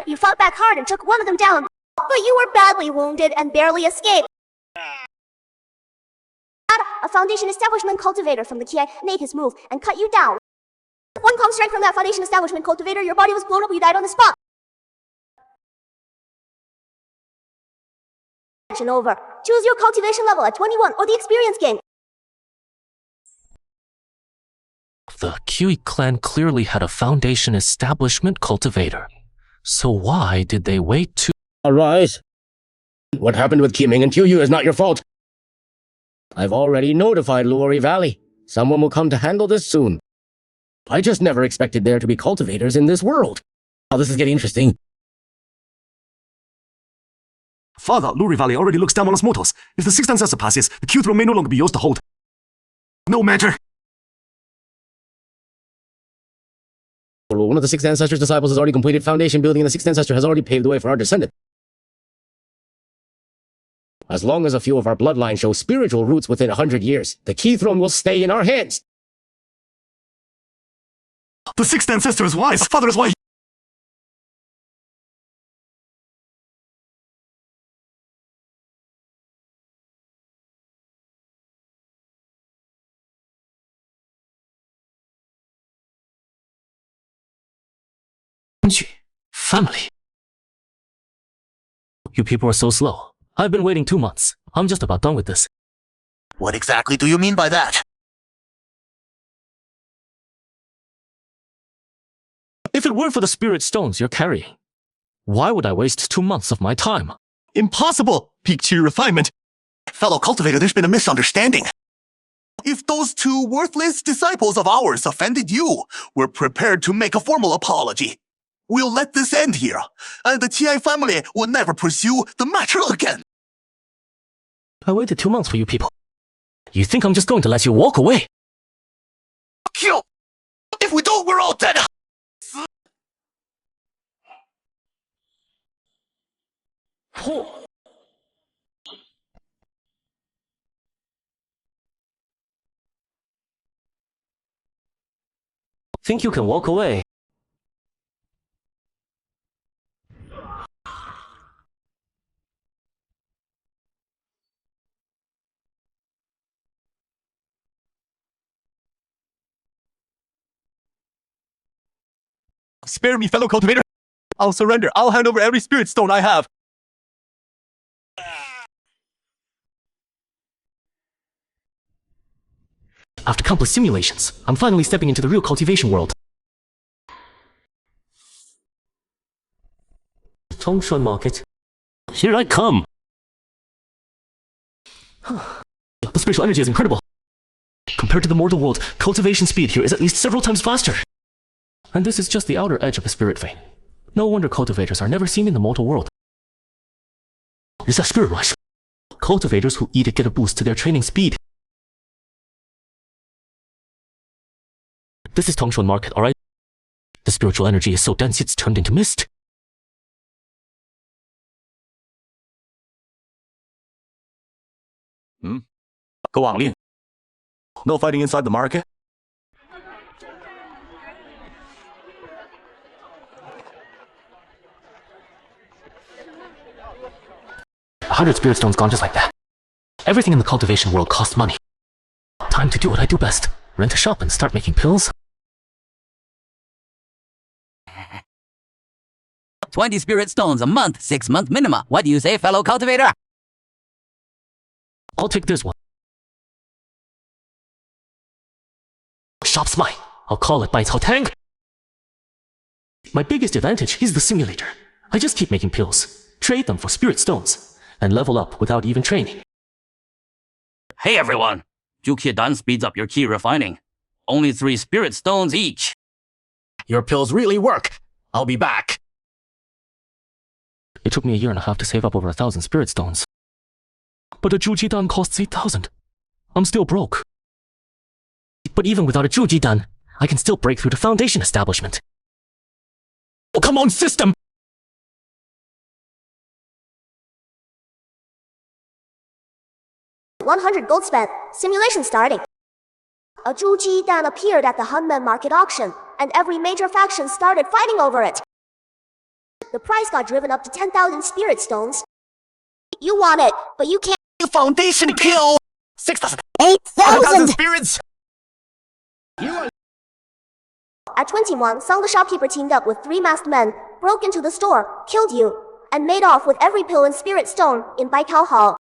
You fought back hard and took one of them down, but you were badly wounded and barely escaped. A foundation establishment cultivator from the Kia made his move and cut you down. One calm strike from that foundation establishment cultivator, your body was blown up, you died on the spot. Action over. Choose your cultivation level at 21 or the experience gain. The Kiwi clan clearly had a foundation establishment cultivator. So why did they wait to— Arise. What happened with Qiming and Qiyu is not your fault. I've already notified Luori Valley. Someone will come to handle this soon. I just never expected there to be cultivators in this world. Now this is getting interesting. Father, Luori Valley already looks down on us mortals. If the 6th ancestor passes, the Q throne may no longer be yours to hold. No matter. One of the 6th ancestor's disciples has already completed foundation building, and the 6th ancestor has already paved the way for our descendant. As long as a few of our bloodline show spiritual roots within 100 years, the key throne will stay in our hands. The 6th ancestor is wise. Father is wise. Family. You people are so slow. I've been waiting 2 months. I'm just about done with this. What exactly do you mean by that? If it weren't for the spirit stones you're carrying, why would I waste 2 months of my time? Impossible! Peak to your refinement. Fellow cultivator, there's been a misunderstanding. If those two worthless disciples of ours offended you, we're prepared to make a formal apology. We'll let this end here, and the Qiai family will never pursue the matter again. I waited 2 months for you people. You think I'm just going to let you walk away? Kill! If we don't, we're all dead! Think you can walk away? Spare me, fellow cultivator. I'll surrender. I'll hand over every spirit stone I have. After countless simulations, I'm finally stepping into the real cultivation world. Tongshan Market. Here I come! The spiritual energy is incredible. Compared to the mortal world, cultivation speed here is at least several times faster. And this is just the outer edge of a spirit vein. No wonder cultivators are never seen in the mortal world. Is that spirit rush? Cultivators who eat it get a boost to their training speed. This is Tongshan Market, alright? The spiritual energy is so dense it's turned into mist. Go on, Lin. No fighting inside the market? 100 spirit stones gone just like that. Everything in the cultivation world costs money. Time to do what I do best. Rent a shop and start making pills. 20 spirit stones a month, 6-month minima. What do you say, fellow cultivator? I'll take this one. Shop's mine. I'll call it by Cao Tang. My biggest advantage is the simulator. I just keep making pills, trade them for spirit stones, and level up without even training. Hey everyone! Jukiadan speeds up your key refining. Only 3 spirit stones each. Your pills really work. I'll be back. It took me a year and a half to save up over 1,000 spirit stones. But a Jujidan costs 8,000. I'm still broke. But even without a Jujidan, I can still break through the foundation establishment. Oh, come on, system! 100 gold spent. Simulation starting. A Zhuji Dan appeared at the Hunman market auction, and every major faction started fighting over it. The price got driven up to 10,000 spirit stones. You want it, but you can't. Foundation kill! 6,000. 8,000 spirits! At 21, Song the shopkeeper teamed up with 3 masked men, broke into the store, killed you, and made off with every pill and spirit stone in Baikao Hall.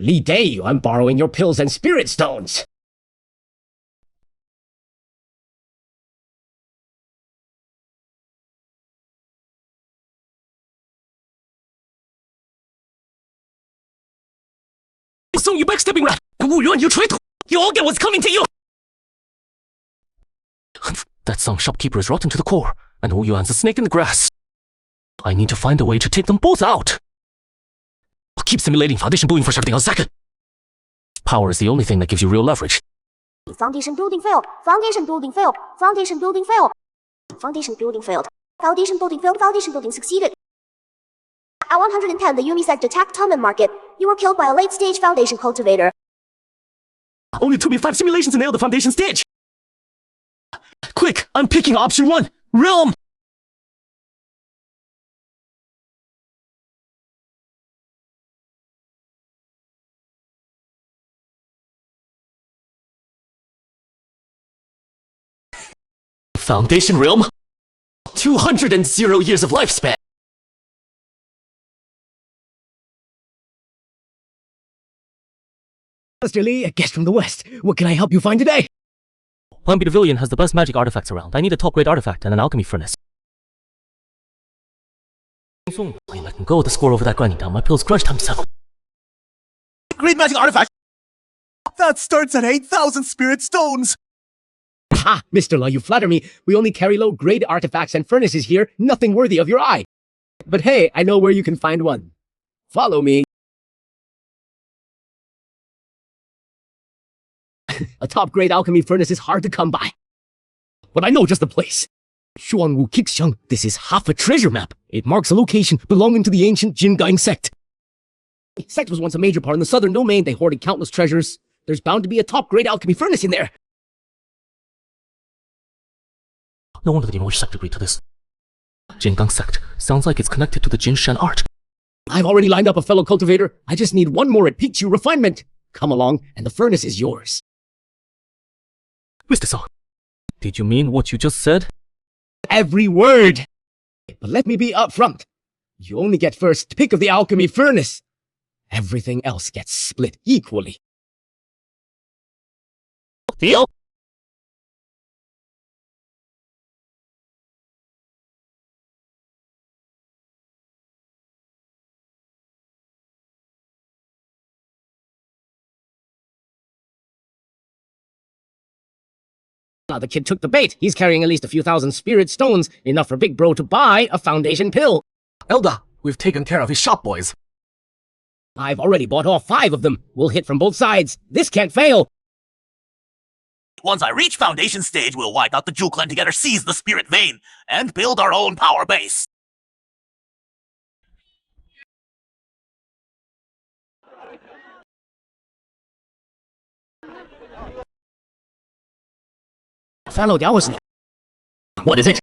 Li Dei, I'm borrowing your pills and spirit stones. So you backstabbing rat! Wu Yuan, you traitor! You all get what's coming to you! That Song shopkeeper is rotten to the core, and Wu Yuan's a snake in the grass. I need to find a way to take them both out. I'll keep simulating foundation building for everything else second. Power is the only thing that gives you real leverage. Foundation building failed. Foundation building failed. Foundation building failed. Foundation building failed. Foundation building failed. Foundation building succeeded. At 110, the Yumi sect attacked Tumman Market. You were killed by a late-stage foundation cultivator. Only 2v5 simulations to nail the foundation stage! Quick, I'm picking option 1! Realm! Foundation realm? 200 years of lifespan! Mr. Lee, a guest from the West. What can I help you find today? Plan B Pavilion has the best magic artifacts around. I need a top-grade artifact and an alchemy furnace. Let him go. The score over that grinding down. My pills crunch time 7. Great magic artifact! That starts at 8,000 spirit stones! Ha! Mr. Law, you flatter me. We only carry low-grade artifacts and furnaces here, nothing worthy of your eye. But hey, I know where you can find one. Follow me. A top-grade alchemy furnace is hard to come by. But I know just the place. Shuangwu Kixxiang, this is half a treasure map. It marks a location belonging to the ancient Jin Gang sect. The sect was once a major part in the southern domain. They hoarded countless treasures. There's bound to be a top-grade alchemy furnace in there. No wonder the emotion sect agreed to this. Jin Gang sect. Sounds like it's connected to the Jin Shan art. I've already lined up a fellow cultivator. I just need one more at Pichu Refinement. Come along, and the furnace is yours. Mr. Song, did you mean what you just said? Every word! But let me be upfront. You only get first pick of the alchemy furnace. Everything else gets split equally. Deal? Now the kid took the bait. He's carrying at least a few thousand spirit stones, enough for Big Bro to buy a foundation pill. Elda, we've taken care of his shop boys. I've already bought all 5 of them. We'll hit from both sides. This can't fail. Once I reach Foundation stage, we'll wipe out the Jew clan together, seize the Spirit Vein, and build our own power base. Fellow, that was... What is it?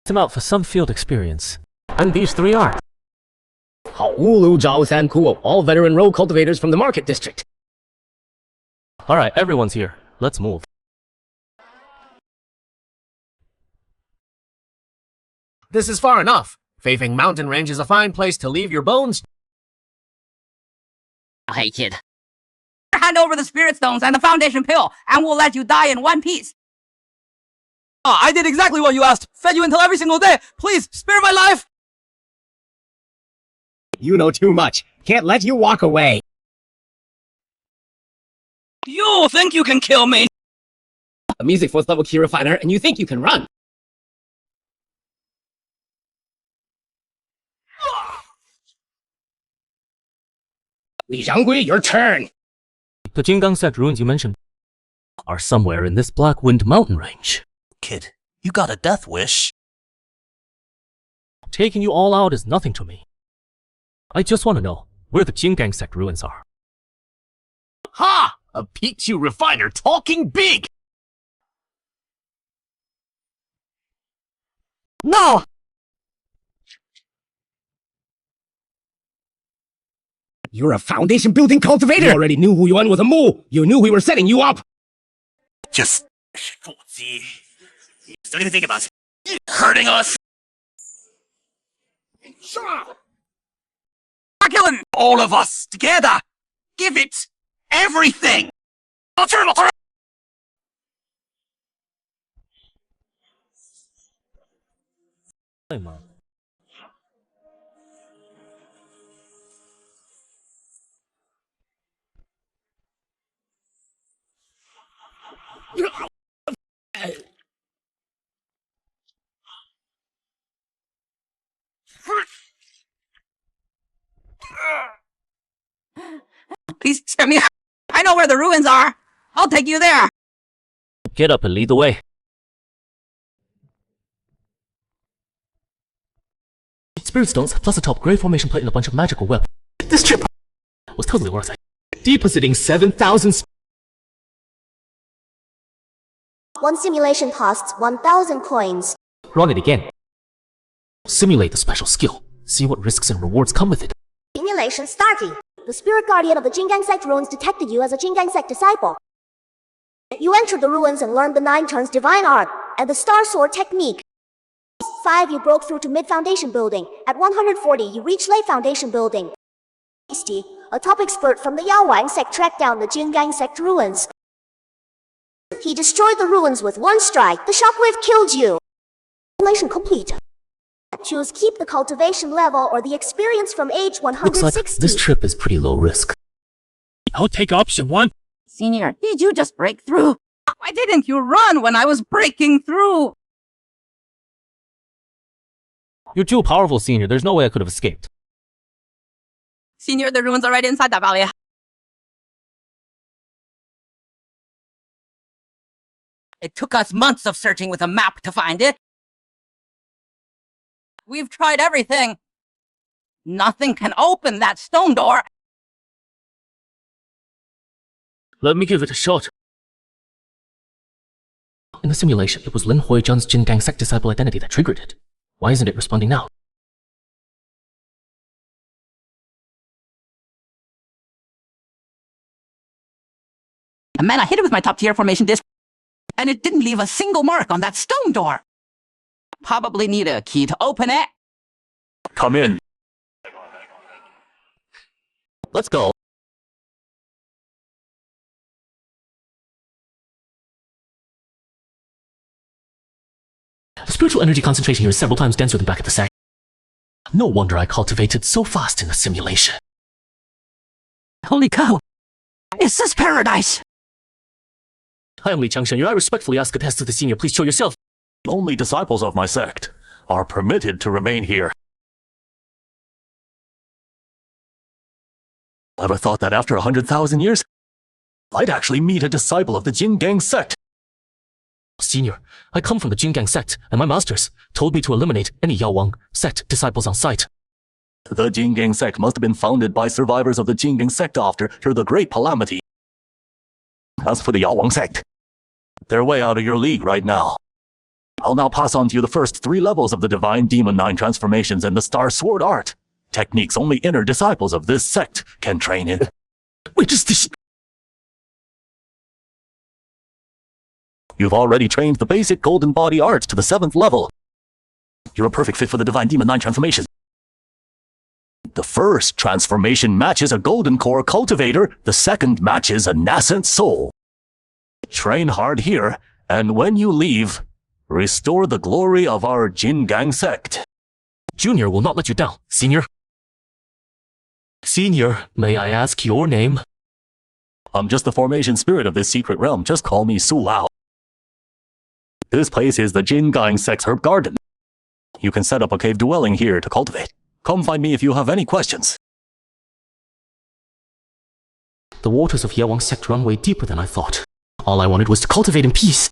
I'm out for some field experience. And these 3 are. Haolu, Zhao, San Kuo, all veteran row cultivators from the market district. Alright, everyone's here. Let's move. This is far enough. Faithing Mountain Range is a fine place to leave your bones. Hey, kid. Hand over the spirit stones and the foundation pill, and we'll let you die in one piece. I did exactly what you asked. Fed you until every single day. Please, spare my life. You know too much. Can't let you walk away. You think you can kill me? A music 4th level key refiner, and you think you can run. Li Xianggui, your turn. The Jin Gang sect ruins you mentioned are somewhere in this Black Wind mountain range. Kid, you got a death wish. Taking you all out is nothing to me. I just want to know where the Jin Gang sect ruins are. Ha! A Pichu refiner talking big! No! You're a foundation building cultivator! You already knew who Yuan was a mole! You knew we were setting you up! Just... Don't even think about it. Hurting us! Killing all of us together! Give it everything! Hey, man. Please spare me. I know where the ruins are. I'll take you there. Get up and lead the way. Spirit stones plus a top grade formation plate and a bunch of magical weapons. This trip was totally worth it. Depositing 7,000. One simulation costs 1,000 coins. Run it again. Simulate the special skill. See what risks and rewards come with it. Simulation starting. The spirit guardian of the Jin Gang sect ruins detected you as a Jin Gang sect disciple. You entered the ruins and learned the 9 turns divine art. and the Star Sword technique. 5. You broke through to mid-foundation building. At 140, you reach late foundation building. 60. A top expert from the Yaowang sect tracked down the Jin Gang sect ruins. He destroyed the ruins with one strike. The shockwave killed you. Simulation complete. Choose keep the cultivation level or the experience from age 160. Looks like this trip is pretty low risk. I'll take option 1. Senior, did you just break through? Why didn't you run when I was breaking through? You're too powerful, Senior. There's no way I could have escaped. Senior, the ruins are right inside that valley. It took us months of searching with a map to find it. We've tried everything. Nothing can open that stone door. Let me give it a shot. In the simulation, it was Lin Huizhen's Jin Gang sect disciple identity that triggered it. Why isn't it responding now? Man, I hit it with my top-tier formation disc, and it didn't leave a single mark on that stone door. Probably need a key to open it. Come in. Let's go. The spiritual energy concentration here is several times denser than back at the sect. No wonder I cultivated so fast in the simulation. Holy cow! Is this paradise? I am Li Changshen. I respectfully ask a test of the senior. Please show yourself. Only disciples of my sect are permitted to remain here. Ever thought that after 100,000 years, I'd actually meet a disciple of the Jin Gang sect? Senior, I come from the Jin Gang sect, and my masters told me to eliminate any Yaowang sect disciples on sight. The Jin Gang sect must have been founded by survivors of the Jin Gang sect after the Great Calamity. As for the Yaowang sect, they're way out of your league right now. I'll now pass on to you the first 3 levels of the Divine Demon 9 transformations and the Star Sword art. Techniques only inner disciples of this sect can train in. Wait, just this. You've already trained the basic golden body art to the 7th level. You're a perfect fit for the Divine Demon 9 transformation. The first transformation matches a golden core cultivator, the second matches a nascent soul. Train hard here, and when you leave, restore the glory of our Jin Gang sect. Junior will not let you down, Senior. Senior, may I ask your name? I'm just the formation spirit of this secret realm. Just call me Su Lao. This place is the Jin Gang sect's herb garden. You can set up a cave dwelling here to cultivate. Come find me if you have any questions. The waters of Yaowang sect run way deeper than I thought. All I wanted was to cultivate in peace.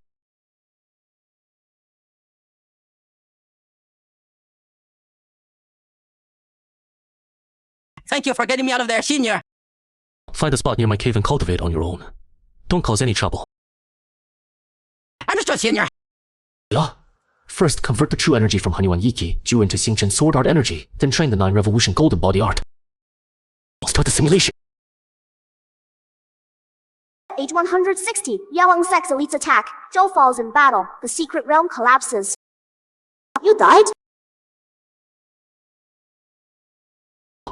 Thank you for getting me out of there, Senior. Find a spot near my cave and cultivate on your own. Don't cause any trouble. Understood, Senior. Yeah. First, convert the true energy from Hunyuan Yiki, Ju into Xingchen sword art energy, then train the 9 revolution golden body art. Start the simulation. Age 160, Yaowang sect's elites attack. Zhou falls in battle. The secret realm collapses. You died?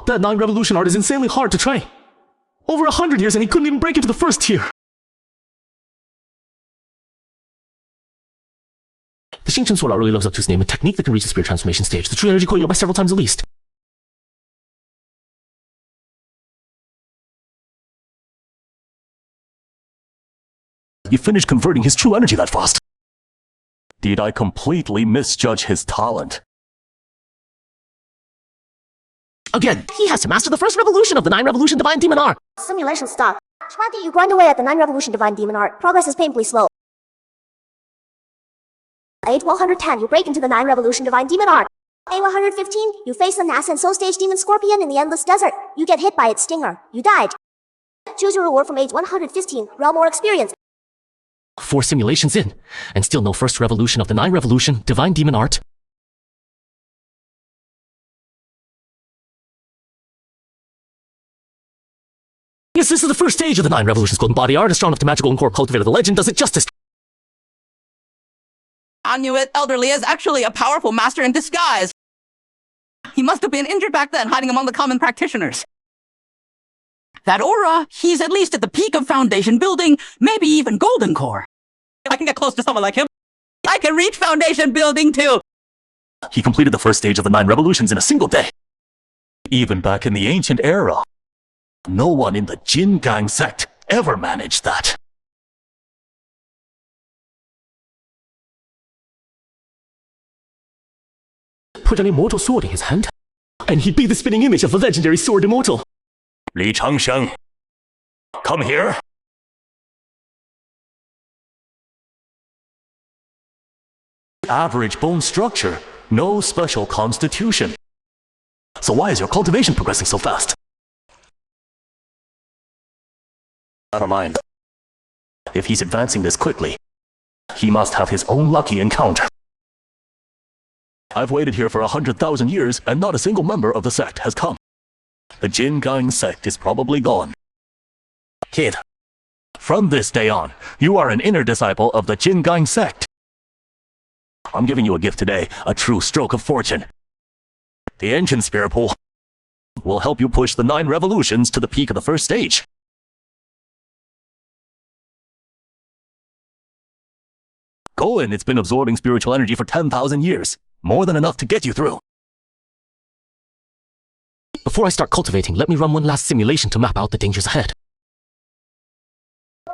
That 9 revolution art is insanely hard to train. Over 100 years and he couldn't even break into the first tier. The Xingchen sword art really lives up to its name, a technique that can reach the spirit transformation stage. The true energy core by several times at least. You finished converting his true energy that fast. Did I completely misjudge his talent? Again, he has to master the first revolution of the 9 revolution divine demon art. Simulation stuck. Shwanti, you grind away at the 9 revolution divine demon art. Progress is painfully slow. Age 110, you break into the 9 revolution divine demon art. A115, you face the nascent soul stage demon scorpion in the endless desert. You get hit by its stinger. You died. Choose your reward from age 115, realm or experience. 4 simulations in, and still no first revolution of the 9 revolution divine demon art. Yes, this is the first stage of the 9 revolutions golden body art. Is strong enough to match a golden core cultivator. The legend does it justice. I knew it. Elderly is actually a powerful master in disguise. He must have been injured back then, hiding among the common practitioners. That aura, he's at least at the peak of Foundation building, maybe even Golden Core. I can get close to someone like him. I can reach Foundation building too. He completed the first stage of the 9 revolutions in a single day. Even back in the ancient era, no one in the Jin Gang sect ever managed that. Put an immortal sword in his hand, and he'd be the spitting image of a legendary sword immortal. Li Changsheng, come here. Average bone structure, no special constitution. So why is your cultivation progressing so fast? Never mind. If he's advancing this quickly, he must have his own lucky encounter. I've waited here for 100,000 years, and not a single member of the sect has come. The Jin Gang sect is probably gone. Kid, from this day on, you are an inner disciple of the Jin Gang sect. I'm giving you a gift today, a true stroke of fortune. The Ancient Spirit Pool will help you push the 9 revolutions to the peak of the first stage. Go in, it's been absorbing spiritual energy for 10,000 years. More than enough to get you through. Before I start cultivating, let me run one last simulation to map out the dangers ahead.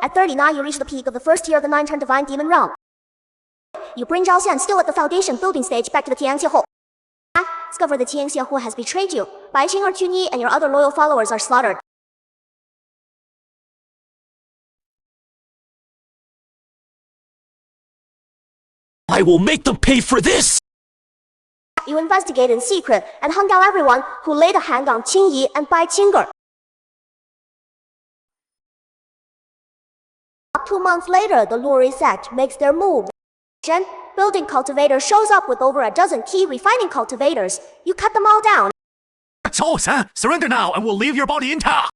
At 39, you reach the peak of the first tier of the 9-turn Divine Demon realm. You bring Zhao Xian, still at the Foundation building stage, back to the Tianxiehu. Discover the Tianxiehu has betrayed you. Bai Qing or Qunyi and your other loyal followers are slaughtered. I will make them pay for this! You investigated in secret and hunt down everyone who laid a hand on Qingyi and Bai Qing'er. 2 months later, the Luri sect makes their move. Shen, building cultivator, shows up with over a dozen key refining cultivators. You cut them all down. That's all, sir. Surrender now, and we'll leave your body intact.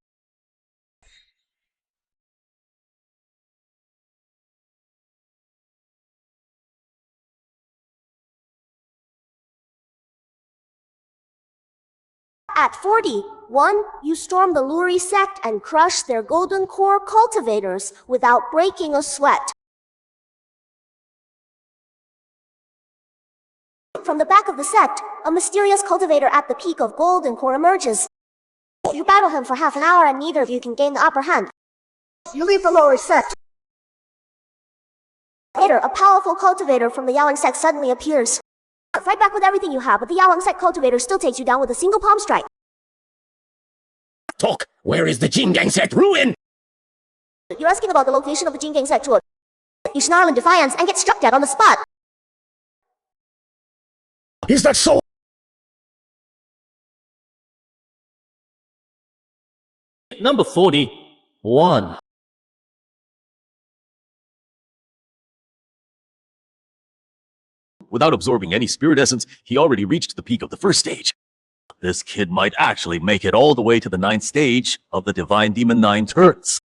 At 41, you storm the Luri sect and crush their Golden Core cultivators without breaking a sweat. From the back of the sect, a mysterious cultivator at the peak of Golden Core emerges. You battle him for half an hour and neither of you can gain the upper hand. You leave the Luri sect. Later, a powerful cultivator from the Yaoling sect suddenly appears. Fight back with everything you have, but the Yaoling sect cultivator still takes you down with a single palm strike. Talk! Where is the Jin Gang sect ruin? You're asking about the location of the Jin Gang sect ruin. You snarl in defiance and get struck dead on the spot. Is that so? Number 41. Without absorbing any spirit essence, he already reached the peak of the first stage. This kid might actually make it all the way to the 9th stage of the Divine Demon 9 turns.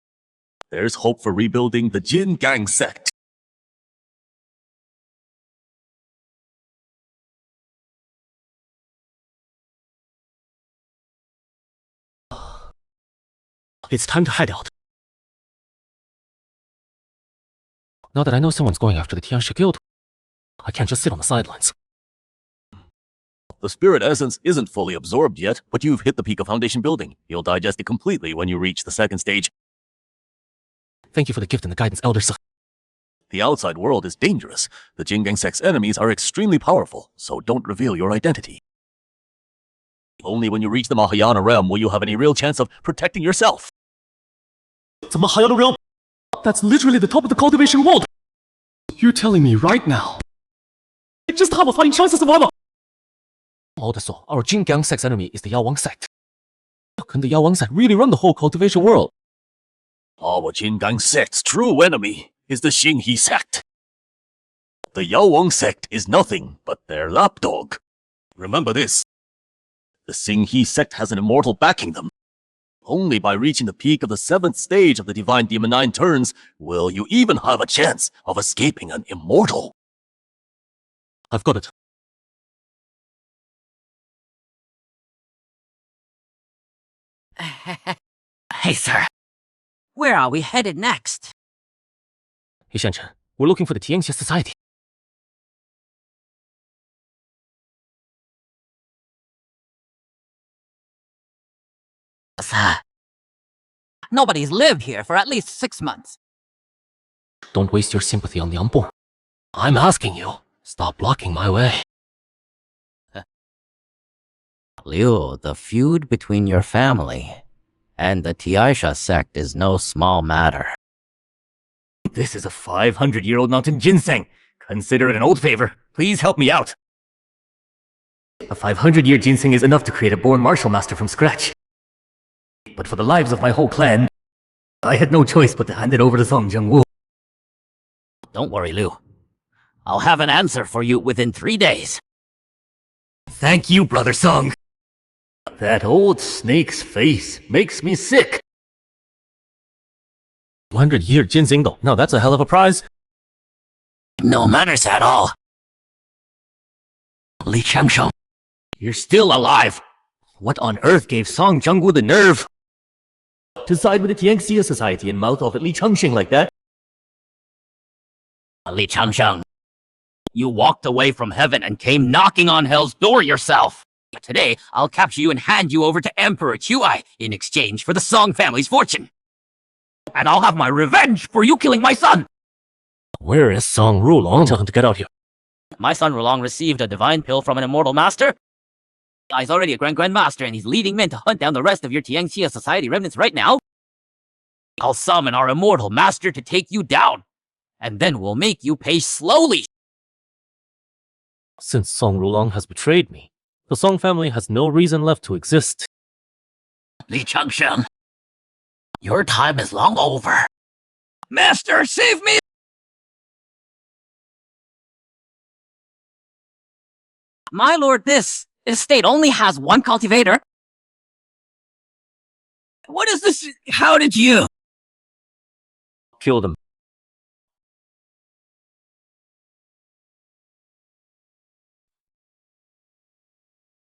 There's hope for rebuilding the Jin Gang sect. It's time to hide out. Now that I know someone's going after the Tianshi Guild, I can't just sit on the sidelines. The spirit essence isn't fully absorbed yet, but you've hit the peak of Foundation building. You'll digest it completely when you reach the 2nd stage. Thank you for the gift and the guidance, Elder Sir. The outside world is dangerous. The Jin Gang sect's enemies are extremely powerful, so don't reveal your identity. Only when you reach the Mahayana realm will you have any real chance of protecting yourself. The Mahayana realm? That's literally the top of the cultivation world! You're telling me right now I just have a fighting chance of survival! Also, our Jin Gang sect's enemy is the Yaoling sect. Can the Yaoling sect really run the whole cultivation world? Our Jin Gang sect's true enemy is the Xinghe sect. The Yaoling sect is nothing but their lapdog. Remember this. The Xinghe sect has an immortal backing them. Only by reaching the peak of the 7th stage of the Divine Demon 9 turns will you even have a chance of escaping an immortal. I've got it. Hey, sir. Where are we headed next? Hey, Shanchen, we're looking for the Tianxia Society. Nobody's lived here for at least 6 months. Don't waste your sympathy on Liang Bo. I'm asking you, stop blocking my way. Liu, the feud between your family and the Tiaisha sect is no small matter. This is a 500-year-old mountain ginseng. Consider it an old favor. Please help me out. A 500-year ginseng is enough to create a born martial master from scratch. But for the lives of my whole clan, I had no choice but to hand it over to Song Zhengwu. Don't worry, Liu. I'll have an answer for you within 3 days. Thank you, Brother Song. That old snake's face makes me sick. 200-year ginseng though. Now that's a hell of a prize. No manners at all. Li Changsheng. You're still alive. What on earth gave Song Zhengwu the nerve to side with the Tianxia Society and mouth off at Li Changsheng like that? Li Changsheng, you walked away from heaven and came knocking on hell's door yourself. But today, I'll capture you and hand you over to Emperor Chuai in exchange for the Song family's fortune. And I'll have my revenge for you killing my son! Where is Song Rulong? Tell him to get out here. My son Rulong received a divine pill from an immortal master. He's already a Grand Master, and he's leading men to hunt down the rest of your Tianxia Society remnants right now. I'll summon our immortal master to take you down, and then we'll make you pay slowly. Since Song Rulong has betrayed me, the Song family has no reason left to exist. Li Changsheng, your time is long over. Master, save me! My lord, this estate only has one cultivator. What is this? How did you? Kill them.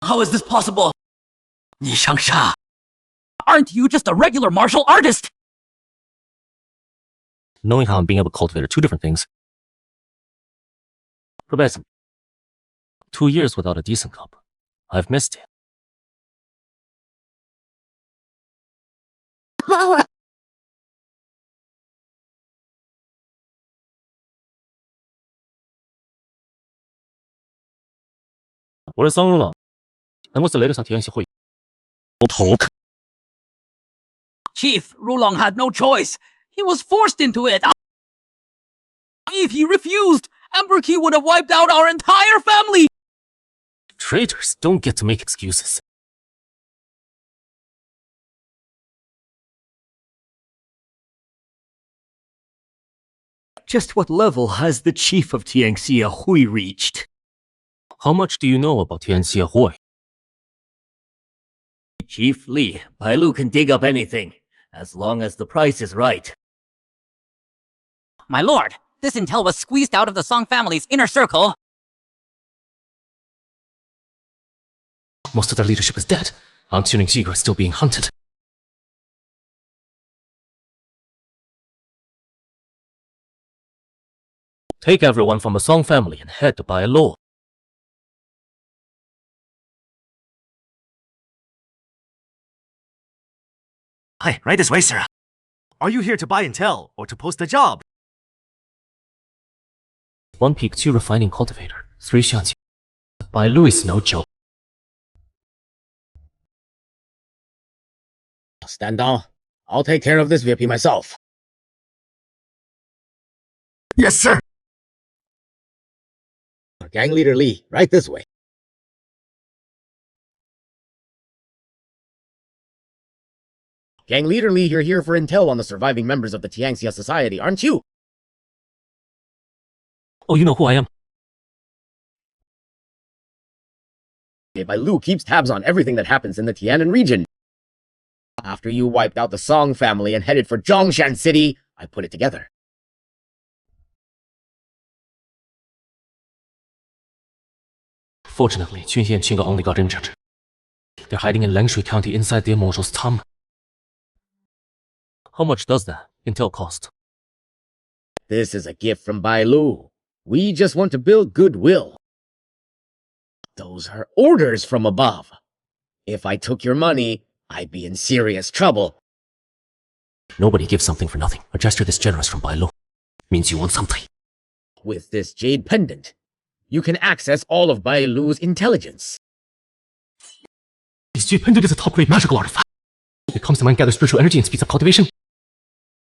How is this possible? Li Shangsha, aren't you just a regular martial artist? Knowing how I'm being able to cultivate are two different things. Professor, 2 years without a decent cup. I've missed it. What is Song Rulong? And what's the latest on Tianxia Hui? Talk. Chief, Rulong had no choice. He was forced into it. If he refused, Emperor Qi would have wiped out our entire family. Traitors don't get to make excuses. Just what level has the chief of Tianxia Hui reached? How much do you know about Tianxia Hui? Chief Li, Bailu can dig up anything, as long as the price is right. My lord, this intel was squeezed out of the Song family's inner circle. Most of their leadership is dead. Ang Tuning Jiger is still being hunted. Take everyone from the Song family and head to Bailu. Hi, right this way, sir. Are you here to buy intel or to post a job? 1 peak, 2 refining cultivator, 3 Xianqi. Bailu is no joke. Stand down. I'll take care of this VIP myself. Yes, sir. Gang leader Li, right this way. Gang leader Li, you're here for intel on the surviving members of the Tianxia Society, aren't you? Oh, you know who I am? Bailu keeps tabs on everything that happens in the Tianan region. After you wiped out the Song family and headed for Zhongshan City, I put it together. Fortunately, Junyi and Qingge only got injured. They're hiding in Langshui County inside the Immortal's tomb. How much does that intel cost? This is a gift from Bai Lu. We just want to build goodwill. Those are orders from above. If I took your money, I'd be in serious trouble. Nobody gives something for nothing. A gesture this generous from Bai Lu means you want something. With this jade pendant, you can access all of Bai Lu's intelligence. This jade pendant is a top-grade magical artifact. It calms the mind, gathers spiritual energy, and speeds up cultivation.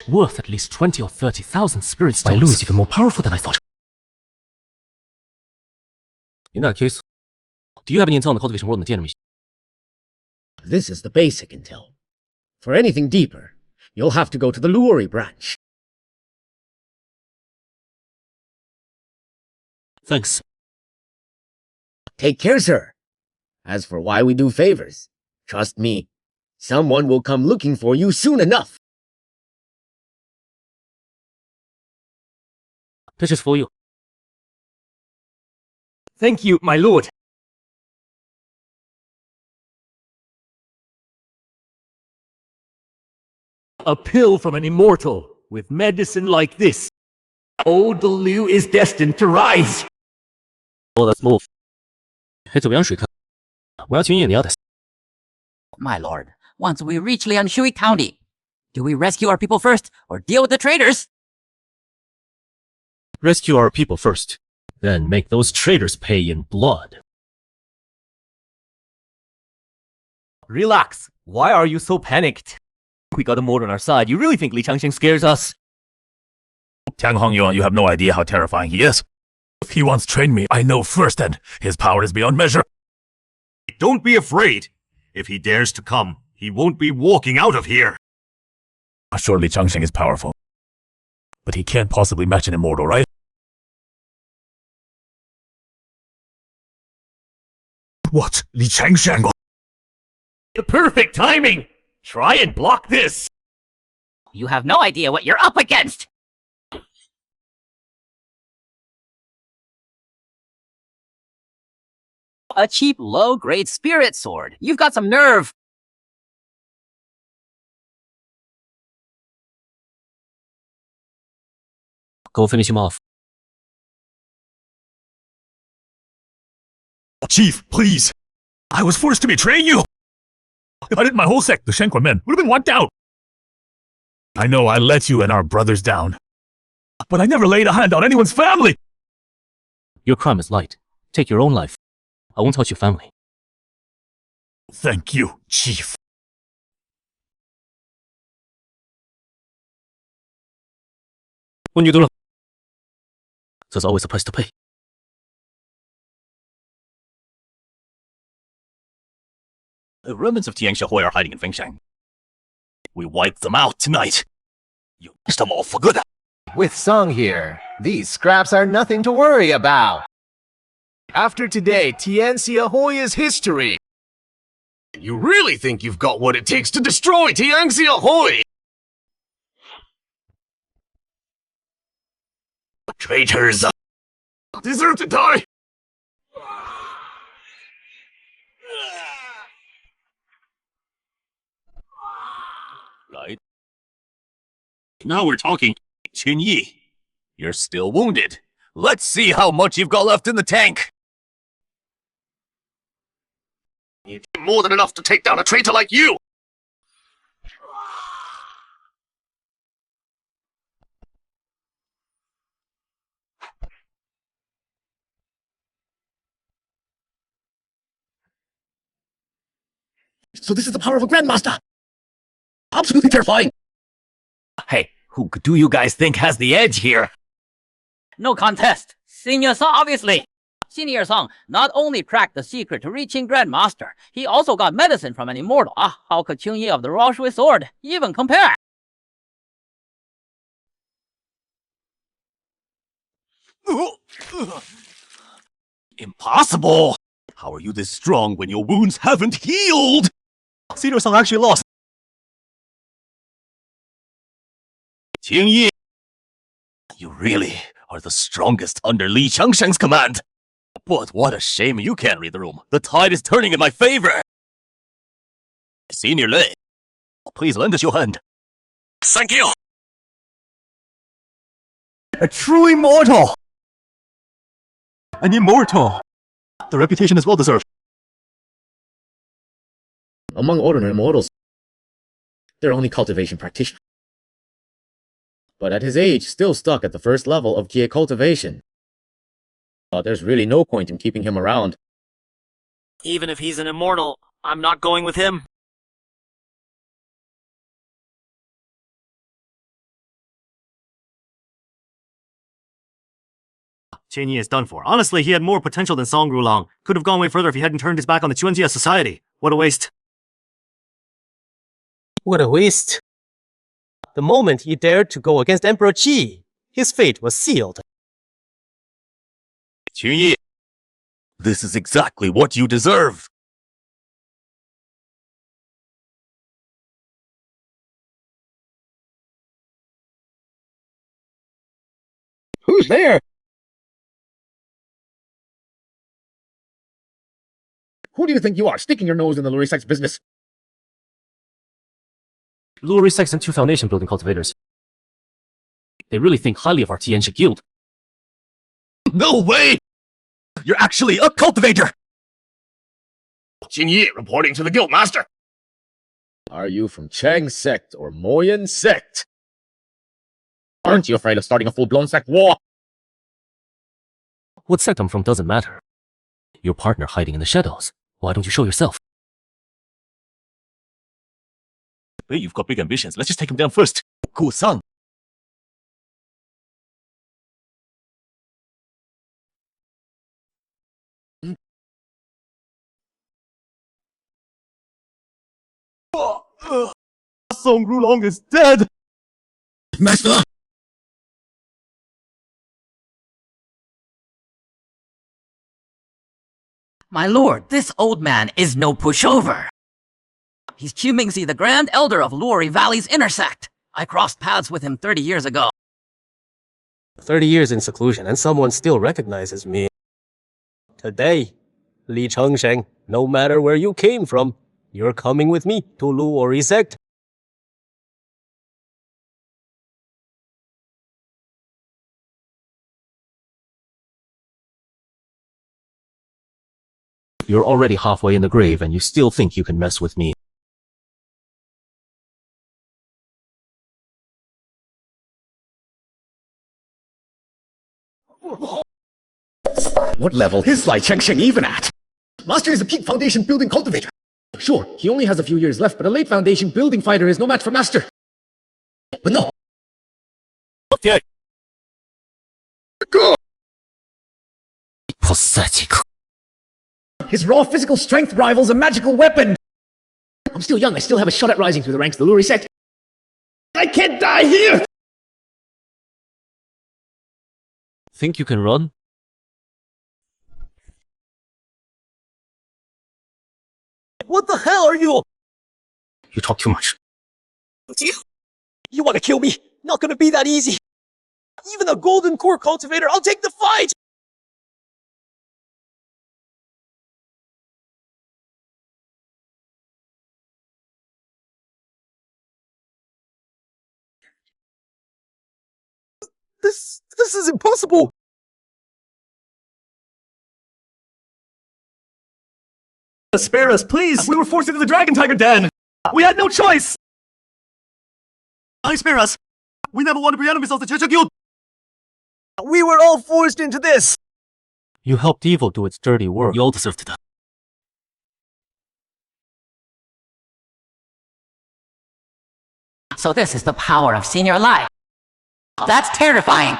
Worth at least 20 or 30,000 spirit stones. Bai Lu is even more powerful than I thought. In that case, do you have any intel on the cultivation world and the enemy? This is the basic intel. For anything deeper, you'll have to go to the Luori branch. Thanks. Take care, sir. As for why we do favors, trust me, someone will come looking for you soon enough. This is for you. Thank you, my lord. A pill from an immortal. With medicine like this, old Liu is destined to rise. Oh, let's move. 哎，走阳水看，我要军演，你要得。 My lord, once we reach Lianshui County, do we rescue our people first or deal with the traitors? Rescue our people first, then make those traitors pay in blood. Relax. Why are you so panicked? We got a mort on our side. You really think Li Changxing scares us? Tang Hongyuan, you have no idea how terrifying he is. If he once trained me, I know first, and his power is beyond measure. Don't be afraid. If he dares to come, he won't be walking out of here. Surely Changxing is powerful. But he can't possibly match an immortal, right? What? Li Changxing? The perfect timing! Try and block this! You have no idea what you're up against! A cheap, low-grade spirit sword. You've got some nerve. Go finish him off. Chief, please! I was forced to betray you! If I didn't, my whole sect, the Shenkwa men, would have been wiped out! I know I let you and our brothers down, but I never laid a hand on anyone's family! Your crime is light. Take your own life. I won't touch your family. Thank you, Chief. When you do, there's always a price to pay. The remnants of Tiang Xiaohui are hiding in Fengshan. We wiped them out tonight. You missed them all for good. With Song here, these scraps are nothing to worry about. After today, Tian Xiaohui is history. You really think you've got what it takes to destroy Tian Xiaohui? Traitors Deserve to die! Right? Now we're talking. Qin Yi, you're still wounded. Let's see how much you've got left in the tank. You do more than enough to take down a traitor like you! So this is the power of a Grandmaster! Absolutely terrifying! Hey, who do you guys think has the edge here? No contest. Senior Song, obviously. Senior Song not only cracked the secret to reaching Grandmaster, he also got medicine from an immortal. How could Qingye of the Raw Shui sword even compare? Impossible! How are you this strong when your wounds haven't healed? Senior Song actually lost. Qing Yi, you really are the strongest under Li Changsheng's command. But what a shame you can't read the room. The tide is turning in my favor. Senior Lei, please lend us your hand. Thank you. A true immortal! An immortal! The reputation is well deserved. Among ordinary immortals, they're only cultivation practitioners. But at his age, still stuck at the first level of cultivation. There's really no point in keeping him around. Even if he's an immortal, I'm not going with him. Chen Yi is done for. Honestly, he had more potential than Song Rulong. Could have gone way further if he hadn't turned his back on the Chuanjia society. What a waste. What a waste. The moment he dared to go against Emperor Qi, his fate was sealed. Qin Yi, this is exactly what you deserve. Who's there? Who do you think you are, sticking your nose in the Luri sects business? Luri sects and 2 foundation building cultivators. They really think highly of our Tianxia guild. No way! You're actually a cultivator! Jin Yi reporting to the guild master. Are you from Chang sect or Moyan sect? Aren't you afraid of starting a full-blown sect war? What sect I'm from doesn't matter. Your partner hiding in the shadows. Why don't you show yourself? Hey, you've got big ambitions. Let's just take him down first. Ku-san. Song Rulong is dead! Master! My lord, this old man is no pushover. He's Qumingzi, the Grand Elder of Luori Valley's intersect. I crossed paths with him 30 years ago. 30 years in seclusion and someone still recognizes me. Today, Li Chengsheng, no matter where you came from, you're coming with me to Luori sect. You're already halfway in the grave and you still think you can mess with me. What level is Lai Chengsheng even at? Master is a peak foundation building cultivator. Sure, he only has a few years left, but a late foundation building fighter is no match for Master. But no. Okay. Pathetic. His raw physical strength rivals a magical weapon. I'm still young, I still have a shot at rising through the ranks of the Luri sect. I can't die here! Think you can run? What the hell are you? You talk too much. You want to kill me? Not gonna be that easy. Even a golden core cultivator, I'll take the fight! This is impossible! Spare us, please! We were forced into the Dragon Tiger Den! We had no choice! Spare us! We never wanted to be enemies of the Checha Guild! We were all forced into this! You helped evil do its dirty work. You all deserve to die. So this is the power of Senior Lai. That's terrifying.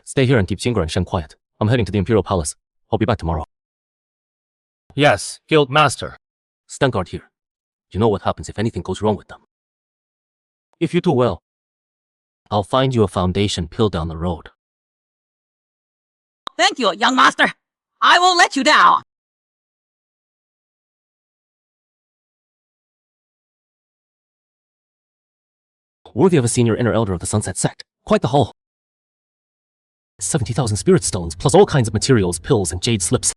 Stay here and keep Xingguan and Shen quiet. I'm heading to the Imperial Palace. I'll be back tomorrow. Yes, Guild Master. Stand guard here. You know what happens if anything goes wrong with them. If you do well, I'll find you a foundation pill down the road. Thank you, young master. I won't let you down. Worthy of a senior inner elder of the Sunset Sect. Quite the haul. 70,000 spirit stones, plus all kinds of materials, pills, and jade slips.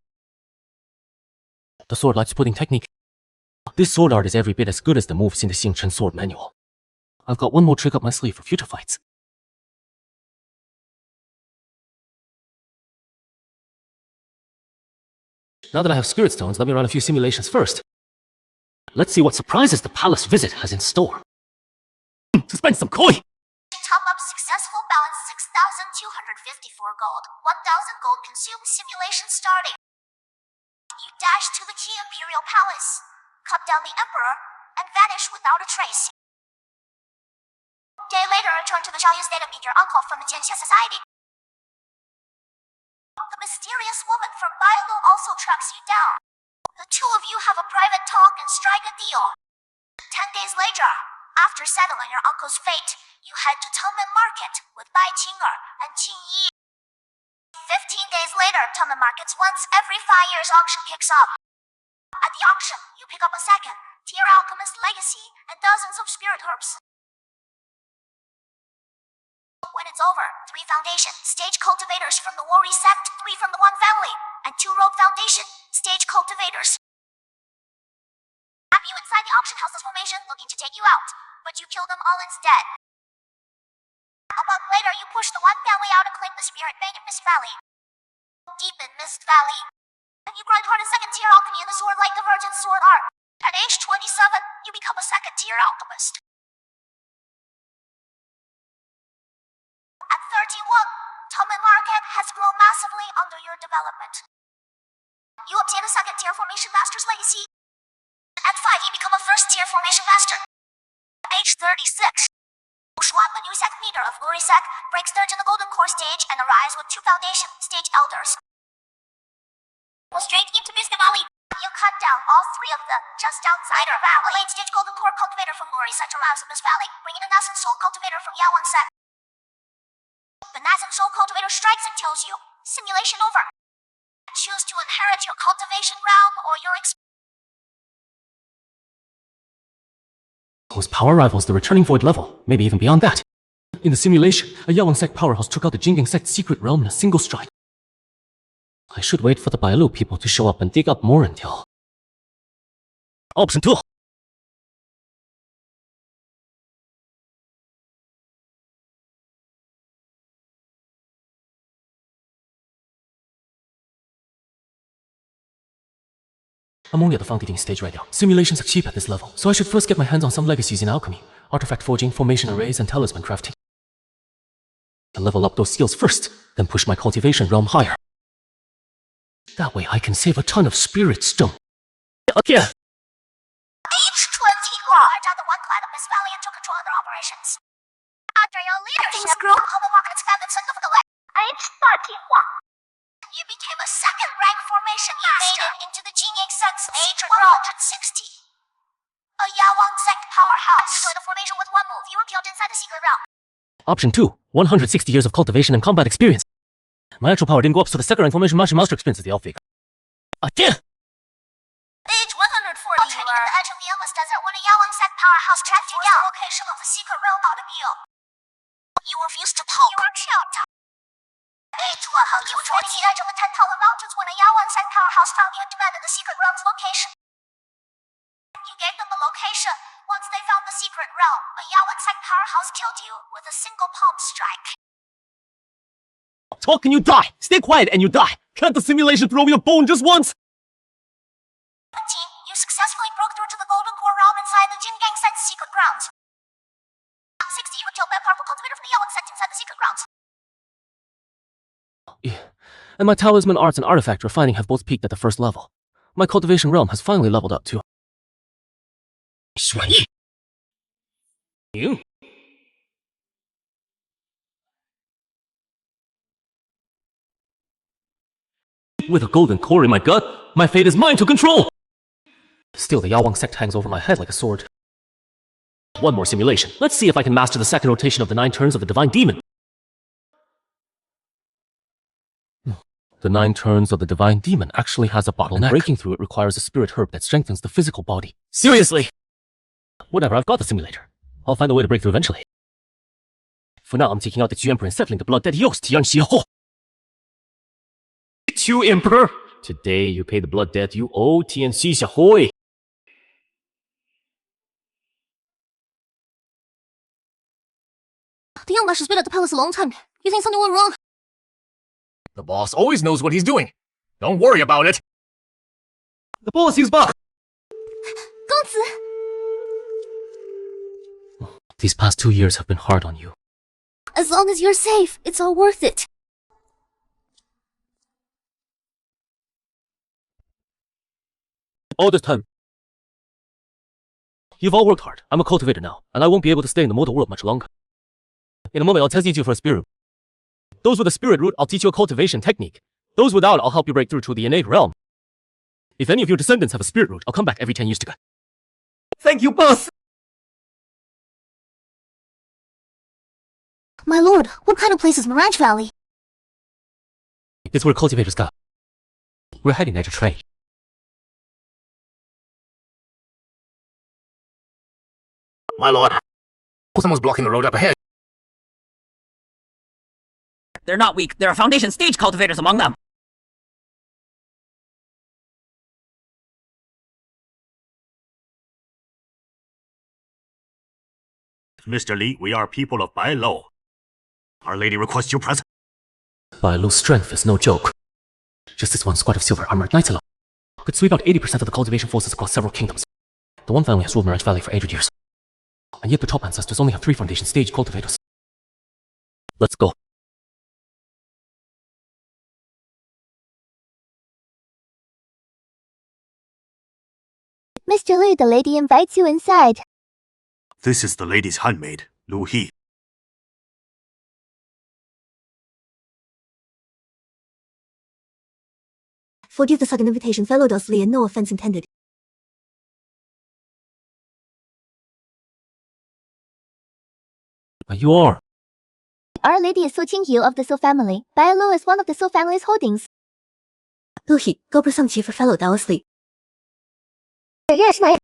The sword likes putting technique. This sword art is every bit as good as the moves in the Xingchen sword manual. I've got one more trick up my sleeve for future fights. Now that I have spirit stones, let me run a few simulations first. Let's see what surprises the palace visit has in store. To spend some coin! Top up successful balance 6,254 gold. 1,000 gold consumed simulation starting. You dash to the key Imperial Palace, cut down the Emperor, and vanish without a trace. Day later, return to the Xiao Estate to meet your uncle from the Jianxia Society. The mysterious woman from Bailu also tracks you down. The two of you have a private talk and strike a deal. 10 days later, after settling your uncle's fate, you head to Tengmen Market with Bai Qing'er and Qin Yi. 15 days later, Tengmen Market's once every 5 years auction kicks off. At the auction, you pick up a second, Tier Alchemist Legacy, and dozens of spirit herbs. When it's over, 3 Foundation, stage cultivators from the Warrior sect, 3 from the One Family, and 2 Rogue Foundation, stage cultivators. Have you inside the auction house's formation looking to take you out, but you kill them all instead. A month later, you push the One Family out and claim the Spirit Bank in Mist Valley. Deep in Mist Valley. And you grind hard in second tier alchemy in the sword like the Virgin Sword Art. At age 27, you become a second tier alchemist. At 31, Tengmen Market has grown massively under your development. You obtain a second tier formation master's legacy. At 5, you become a first tier formation master. Age 36, Shuan Manusek meter of Lurisek breaks third in the Golden Core stage and arrives with 2 Foundation stage elders. Go straight into Mist Valley. You cut down all 3 of them just outside our valley. A late stage Golden Core cultivator from Lurisek arrives in Mist Valley, bringing a Nascent Soul cultivator from Yawan Sect. The Nascent Soul cultivator strikes and tells you, simulation over. Choose to inherit your cultivation realm or your Whose power rivals the returning void level, maybe even beyond that. In the simulation, a Yawang sect powerhouse took out the Jin Gang sect's secret realm in a single strike. I should wait for the Bailu people to show up and dig up more intel. Option 2. I'm only at the founding stage right now. Simulations are cheap at this level, so I should first get my hands on some legacies in alchemy, artifact forging, formation arrays, and talisman crafting. I'll level up those skills first, then push my cultivation realm higher. That way I can save a ton of spirit stone. Okay. Age 24, I the one clan of Mist Valley and took control of their operations. Under your leadership, Tengmen Market expanded center of the way. Age 31. You became a second rank formation master. You made it into the Jin Gang sect's age 160. A Yawang sect powerhouse. Destroy the formation with one move. You were killed inside the secret realm. Option 2. 160 years of cultivation and combat experience. My actual power didn't go up, so the second rank formation master experience is the outfigure. Again! Age 140. Training at the edge of the endless desert when a Yawang sect powerhouse tracked you down. The location of the secret realm out of you. You refused to talk. You were killed. Age 140. The edge of the 10-tower mountains when a Yawang sect powerhouse found you and demanded the secret realm's location. You gave them the location. Once they found the secret realm, a Yawang sect powerhouse killed you with a single palm strike. Talk and you die! Stay quiet and you die! Can't the simulation throw me a bone just once? 17. You successfully broke through to the Golden Core realm inside the Jin Gang sect's secret grounds. 60. You were killed by a powerful cultivator from the Yawang sect inside the secret grounds. Yeah. And my talisman arts and artifact refining have both peaked at the first level. My cultivation realm has finally leveled up too. You? With a golden core in my gut, my fate is mine to control! Still, the Yawang sect hangs over my head like a sword. One more simulation. Let's see if I can master the second rotation of the 9 turns of the Divine Demon. The 9 turns of the Divine Demon actually has a bottleneck. Breaking through it requires a spirit herb that strengthens the physical body. Seriously! Whatever, I've got the simulator. I'll find a way to break through eventually. For now, I'm taking out the two Emperor and settling the blood debt he owes to Yan Xiaohu. To Emperor. Today, you pay the blood debt you owe Tianxi Xiaohui. The young master's been at the palace a long time. You think something went wrong? The boss always knows what he's doing. Don't worry about it. The boss is back. 公子 These past 2 years have been hard on you. As long as you're safe, it's all worth it. All this time. You've all worked hard. I'm a cultivator now, and I won't be able to stay in the mortal world much longer. In a moment, I'll test you for a spirit. Those with a spirit root, I'll teach you a cultivation technique. Those without, I'll help you break through to the innate realm. If any of your descendants have a spirit root, I'll come back every 10 years to go. Thank you, boss. My lord, what kind of place is Mirage Valley? It's where cultivators go. We're heading there to trade. My lord, someone's blocking the road up ahead. They're not weak. There are Foundation stage cultivators among them. Mr. Li, we are people of Bai Lo. Our Lady requests your presence. Bai Lu's strength is no joke. Just this one squad of silver armored knights alone could sweep out 80% of the cultivation forces across several kingdoms. The one family has ruled Mirage Valley for 800 years. And yet the top ancestors only have 3 Foundation stage cultivators. Let's go. Mr. Lu, the lady invites you inside. This is the lady's handmaid, Lu He. Forgive the sudden invitation, fellow Dudley, and no offense intended. You are. Our Lady is Su Qingyu of the Su family. Bai Lu is one of the Su family's holdings. Lu He, 高不上棋 for fellow Dudley. Yes, my.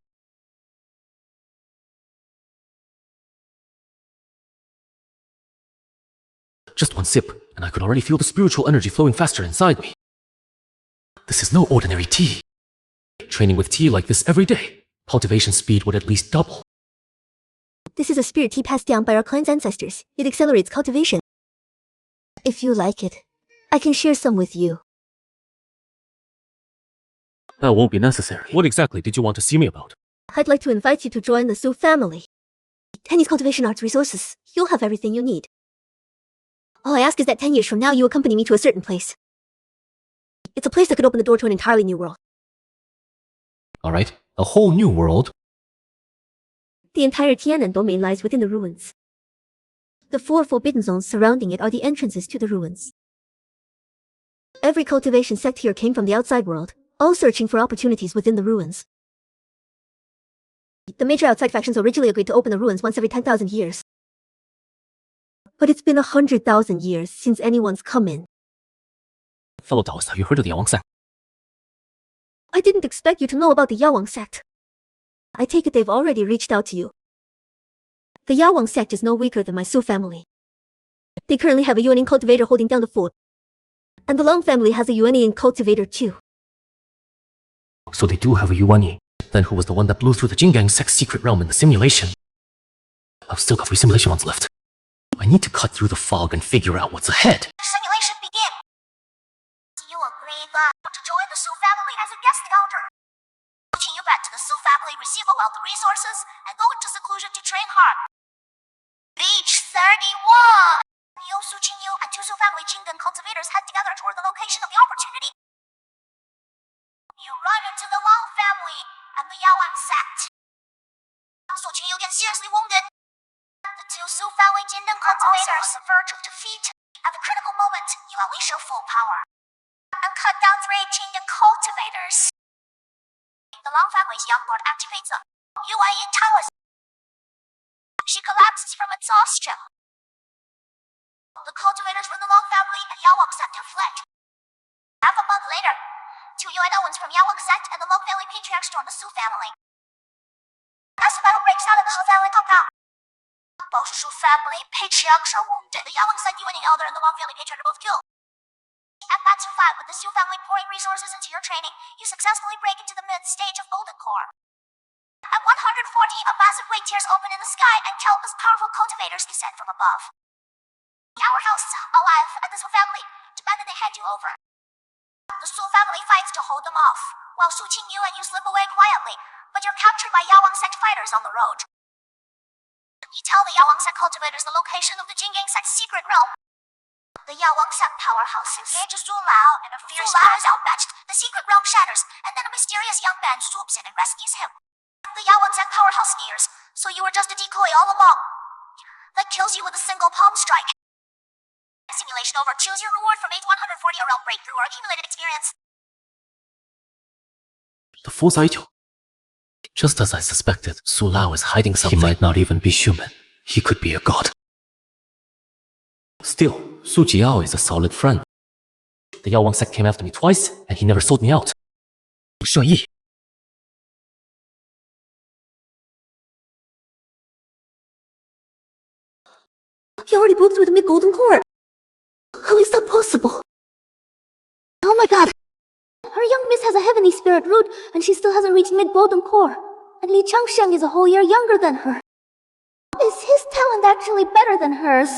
Just one sip, and I could already feel the spiritual energy flowing faster inside me. This is no ordinary tea. Training with tea like this every day, cultivation speed would at least double. This is a spirit tea passed down by our clan's ancestors. It accelerates cultivation. If you like it, I can share some with you. That won't be necessary. What exactly did you want to see me about? I'd like to invite you to join the Su family. Tenny's cultivation arts resources. You'll have everything you need. All I ask is that 10 years from now you accompany me to a certain place. It's a place that could open the door to an entirely new world. Alright, a whole new world. The entire Tianan domain lies within the ruins. The 4 forbidden zones surrounding it are the entrances to the ruins. Every cultivation sect here came from the outside world, all searching for opportunities within the ruins. The major outside factions originally agreed to open the ruins once every 10,000 years. But it's been 100,000 years since anyone's come in. Fellow Taoist, have you heard of the Yawang sect? I didn't expect you to know about the Yawang sect. I take it they've already reached out to you. The Yawang sect is no weaker than my Su family. They currently have a Yuaning cultivator holding down the fort. And the Long family has a Yuanian cultivator too. So they do have a Yuani. Then who was the one that blew through the Jin Gang sect's secret realm in the simulation? I've still got 3 simulation runs left. I need to cut through the fog and figure out what's ahead. Simulation begin. Do you agree to join the Su family as a guest elder? Pushing you back to the Su family, receive a wealth of resources, and go into seclusion to train hard. Beach 31! Yo Su Qingyu and 2 Su family Jin Gang cultivators head together toward the location of the opportunity. You run into the Long family and the Yaoan sect. Su Qingyu gets seriously wounded. The 2 Su family Jin Gang cultivators are on the verge of defeat. At the critical moment, you unleash your full power and cut down 3 Jin Gang cultivators. The Long family's young lord activates a Yuan Tower. She collapses from exhaustion. The cultivators from the Long family and Yawang sect have fled. Half a month later, 2 Yuan Owens from Yawang sect and the Long family patriarchs join the Su family. As the battle breaks out in the He family compound, Both Su family patriarchs are wounded. The Yawang sect, you and the elder and the Wang family patriarch are both killed. At Batsu 5, with the Su family pouring resources into your training, you successfully break into the mid-stage of Golden Core. At 140, a massive wing tears open in the sky and countless powerful cultivators descend from above. Our house, alive, and the Su family demand that they hand you over. The Su family fights to hold them off, while Su Qingyu and you slip away quietly, but you're captured by Yawang sect fighters on the road. You tell the Yawang sect cultivators the location of the Jin Gang sect's secret realm. The Yawang sect powerhouse engages Su Lao, and a fierce Lao is outmatched. The secret realm shatters, and then a mysterious young man swoops in and rescues him. The Yawang sect powerhouse sneers, so you were just a decoy all along. That kills you with a single palm strike. Simulation over. Choose your reward from age 140 or realm breakthrough or accumulated experience. The Fourth Idol. Just as I suspected, Su Lao is hiding something. He might not even be human. He could be a god. Still, Su Jiao is a solid friend. The Yao Wang sect came after me twice, and he never sold me out. 射意. He already broke through the mid-golden core. How is that possible? Oh my god. Her young miss has a heavenly spirit root, and she still hasn't reached mid-golden core. And Li Changsheng is a whole year younger than her. Is his talent actually better than hers?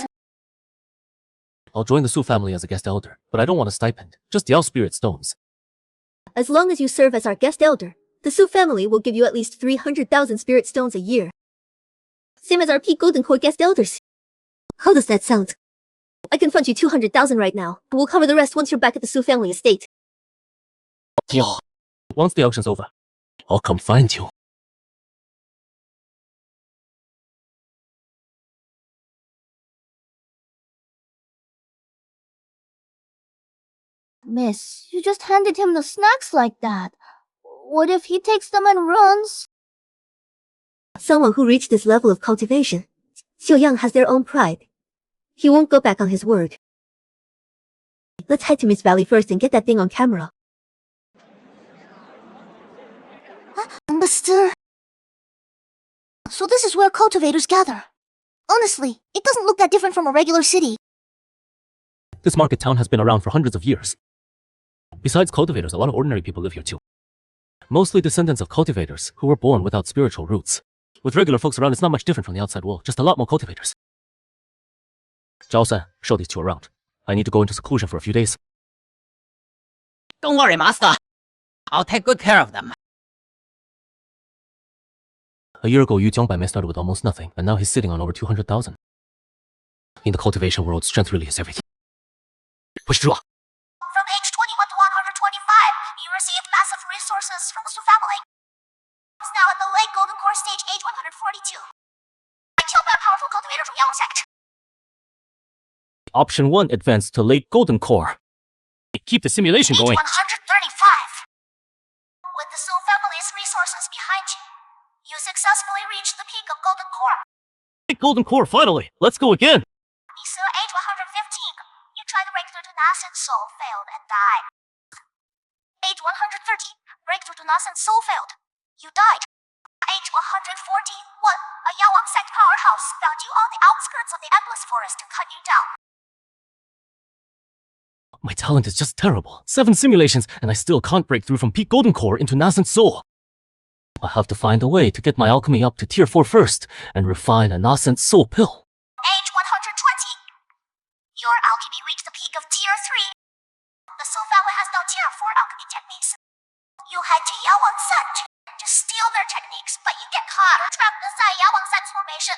I'll join the Su family as a guest elder, but I don't want a stipend, just Yao spirit stones. As long as you serve as our guest elder, the Su family will give you at least 300,000 spirit stones a year. Same as our peak golden core guest elders. How does that sound? I can fund you 200,000 right now, but we'll cover the rest once you're back at the Su family estate. Once the auction's over, I'll come find you. Miss, you just handed him the snacks like that. What if he takes them and runs? Someone who reached this level of cultivation, Xiuyang has their own pride. He won't go back on his word. Let's head to Miss Valley first and get that thing on camera. Mister... So this is where cultivators gather. Honestly, it doesn't look that different from a regular city. This market town has been around for hundreds of years. Besides cultivators, a lot of ordinary people live here too. Mostly descendants of cultivators who were born without spiritual roots. With regular folks around, it's not much different from the outside world, just a lot more cultivators. Zhao-san, show these two around. I need to go into seclusion for a few days. Don't worry, Master. I'll take good care of them. A year ago, Yu Jiangbai started with almost nothing, and now he's sitting on over 200,000. In the cultivation world, strength really is everything. Push through. From age 21 to 125, you received massive resources from the Su family. It's now at the late golden core stage, age 142. I killed that powerful cultivator from Yawang sect. Option 1, advance to late golden core. Keep the simulation Age going. 135. With the Su family's resources behind you, you successfully reached the peak of golden core. Golden core, finally! Let's go again! Misu, age 115. You tried to break through to Nascent Soul, failed, and died. Age 113. Breakthrough to Nascent Soul failed. You died. Age 114. A Yawang sect powerhouse found you on the outskirts of the Endless Forest and cut you down. My talent is just terrible. 7 simulations, and I still can't break through from peak golden core into nascent soul. I'll have to find a way to get my alchemy up to tier 4 first, and refine a nascent soul pill. Age 120. Your alchemy reached the peak of tier 3. The Soul family has no tier 4 alchemy techniques. You head to Yawang sect to steal their techniques, but you get caught or trapped inside Yawang sect's formation.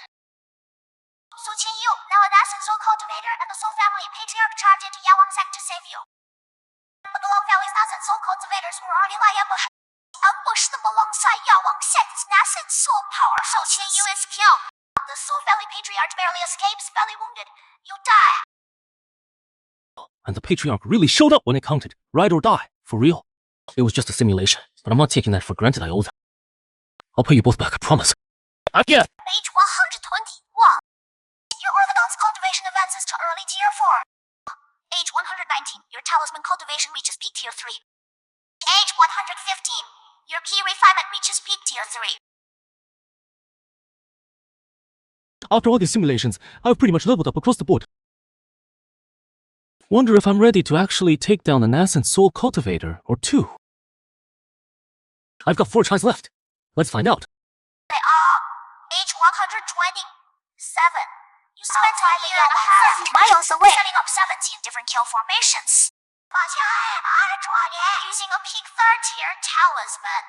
Su Qingyu, now a nascent soul cultivator, and the Soul family patriarch charged into Yawang sect to save you. But the Long family's nascent soul cultivators were already lying ambush them alongside Yawang sect's nascent soul power. Su Qingyu is killed. The Soul family patriarch barely escapes, belly wounded. You die. And the patriarch really showed up when it counted. Ride or die. For real. It was just a simulation, but I'm not taking that for granted. I owe them. I'll pay you both back, I promise. Age 121. Your orthodox cultivation advances to early tier 4. Age 119. Your talisman cultivation reaches peak tier 3. Age 115. Your key refinement reaches peak tier 3. After all these simulations, I've pretty much leveled up across the board. Wonder if I'm ready to actually take down an Ascent Soul Cultivator or two. I've got 4 tries left. Let's find out. They are age 127. You spent a year and a half miles away setting up 17 different kill formations. Using a peak 3rd tier talisman,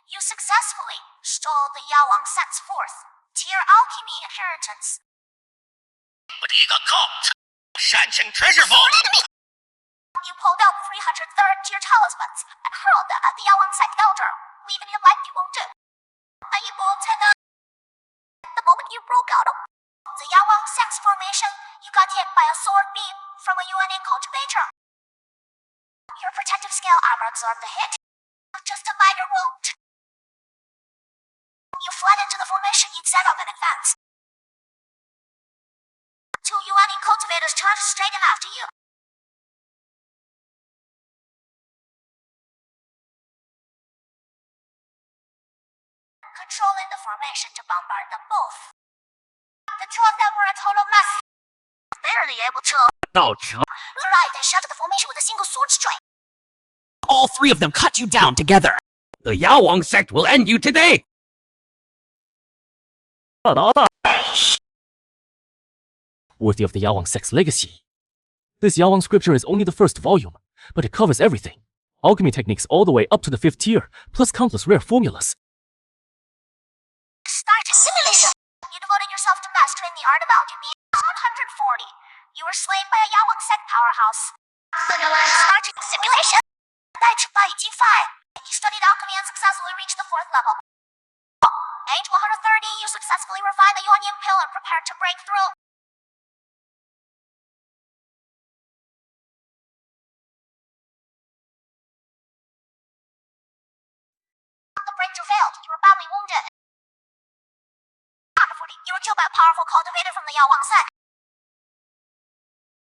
you successfully stole the Yawang sect's 4th tier alchemy inheritance. 我第一个 cult 煽情 treasure vault. You pulled out 303rd tier talismans and hurled them at the Yawang sect elder, leaving him lightly wounded. The moment you broke out of the Yawang sect's formation, you got hit by a sword beam from a UNA cultivator. Your protective scale armor absorbed the hit. Just a minor wound. You fled into the formation you'd set up in advance. 2 UNA cultivators charged straight in after you. Controlling the formation to bombard them both. The 2 of them were a total mess. Barely able to. Right, they shattered the formation with a single sword strike. All 3 of them cut you down together. The Yawang sect will end you today. Worthy of the Yawang sect's legacy. This Yawang scripture is only the 1st volume, but it covers everything. Alchemy techniques all the way up to the 5th tier, plus countless rare formulas. Start simulation. You devoted yourself to mastering the art of alchemy. 140. You were slain by a Yawang sect powerhouse. Starting simulation. 代指败已经5. You studied alchemy and successfully reached the 4th level. Age 130, you successfully refined the Yuanying pill and prepared to break through. The breakthrough failed. You were badly wounded. 140, you were killed by a powerful cultivator from the Yawang sect.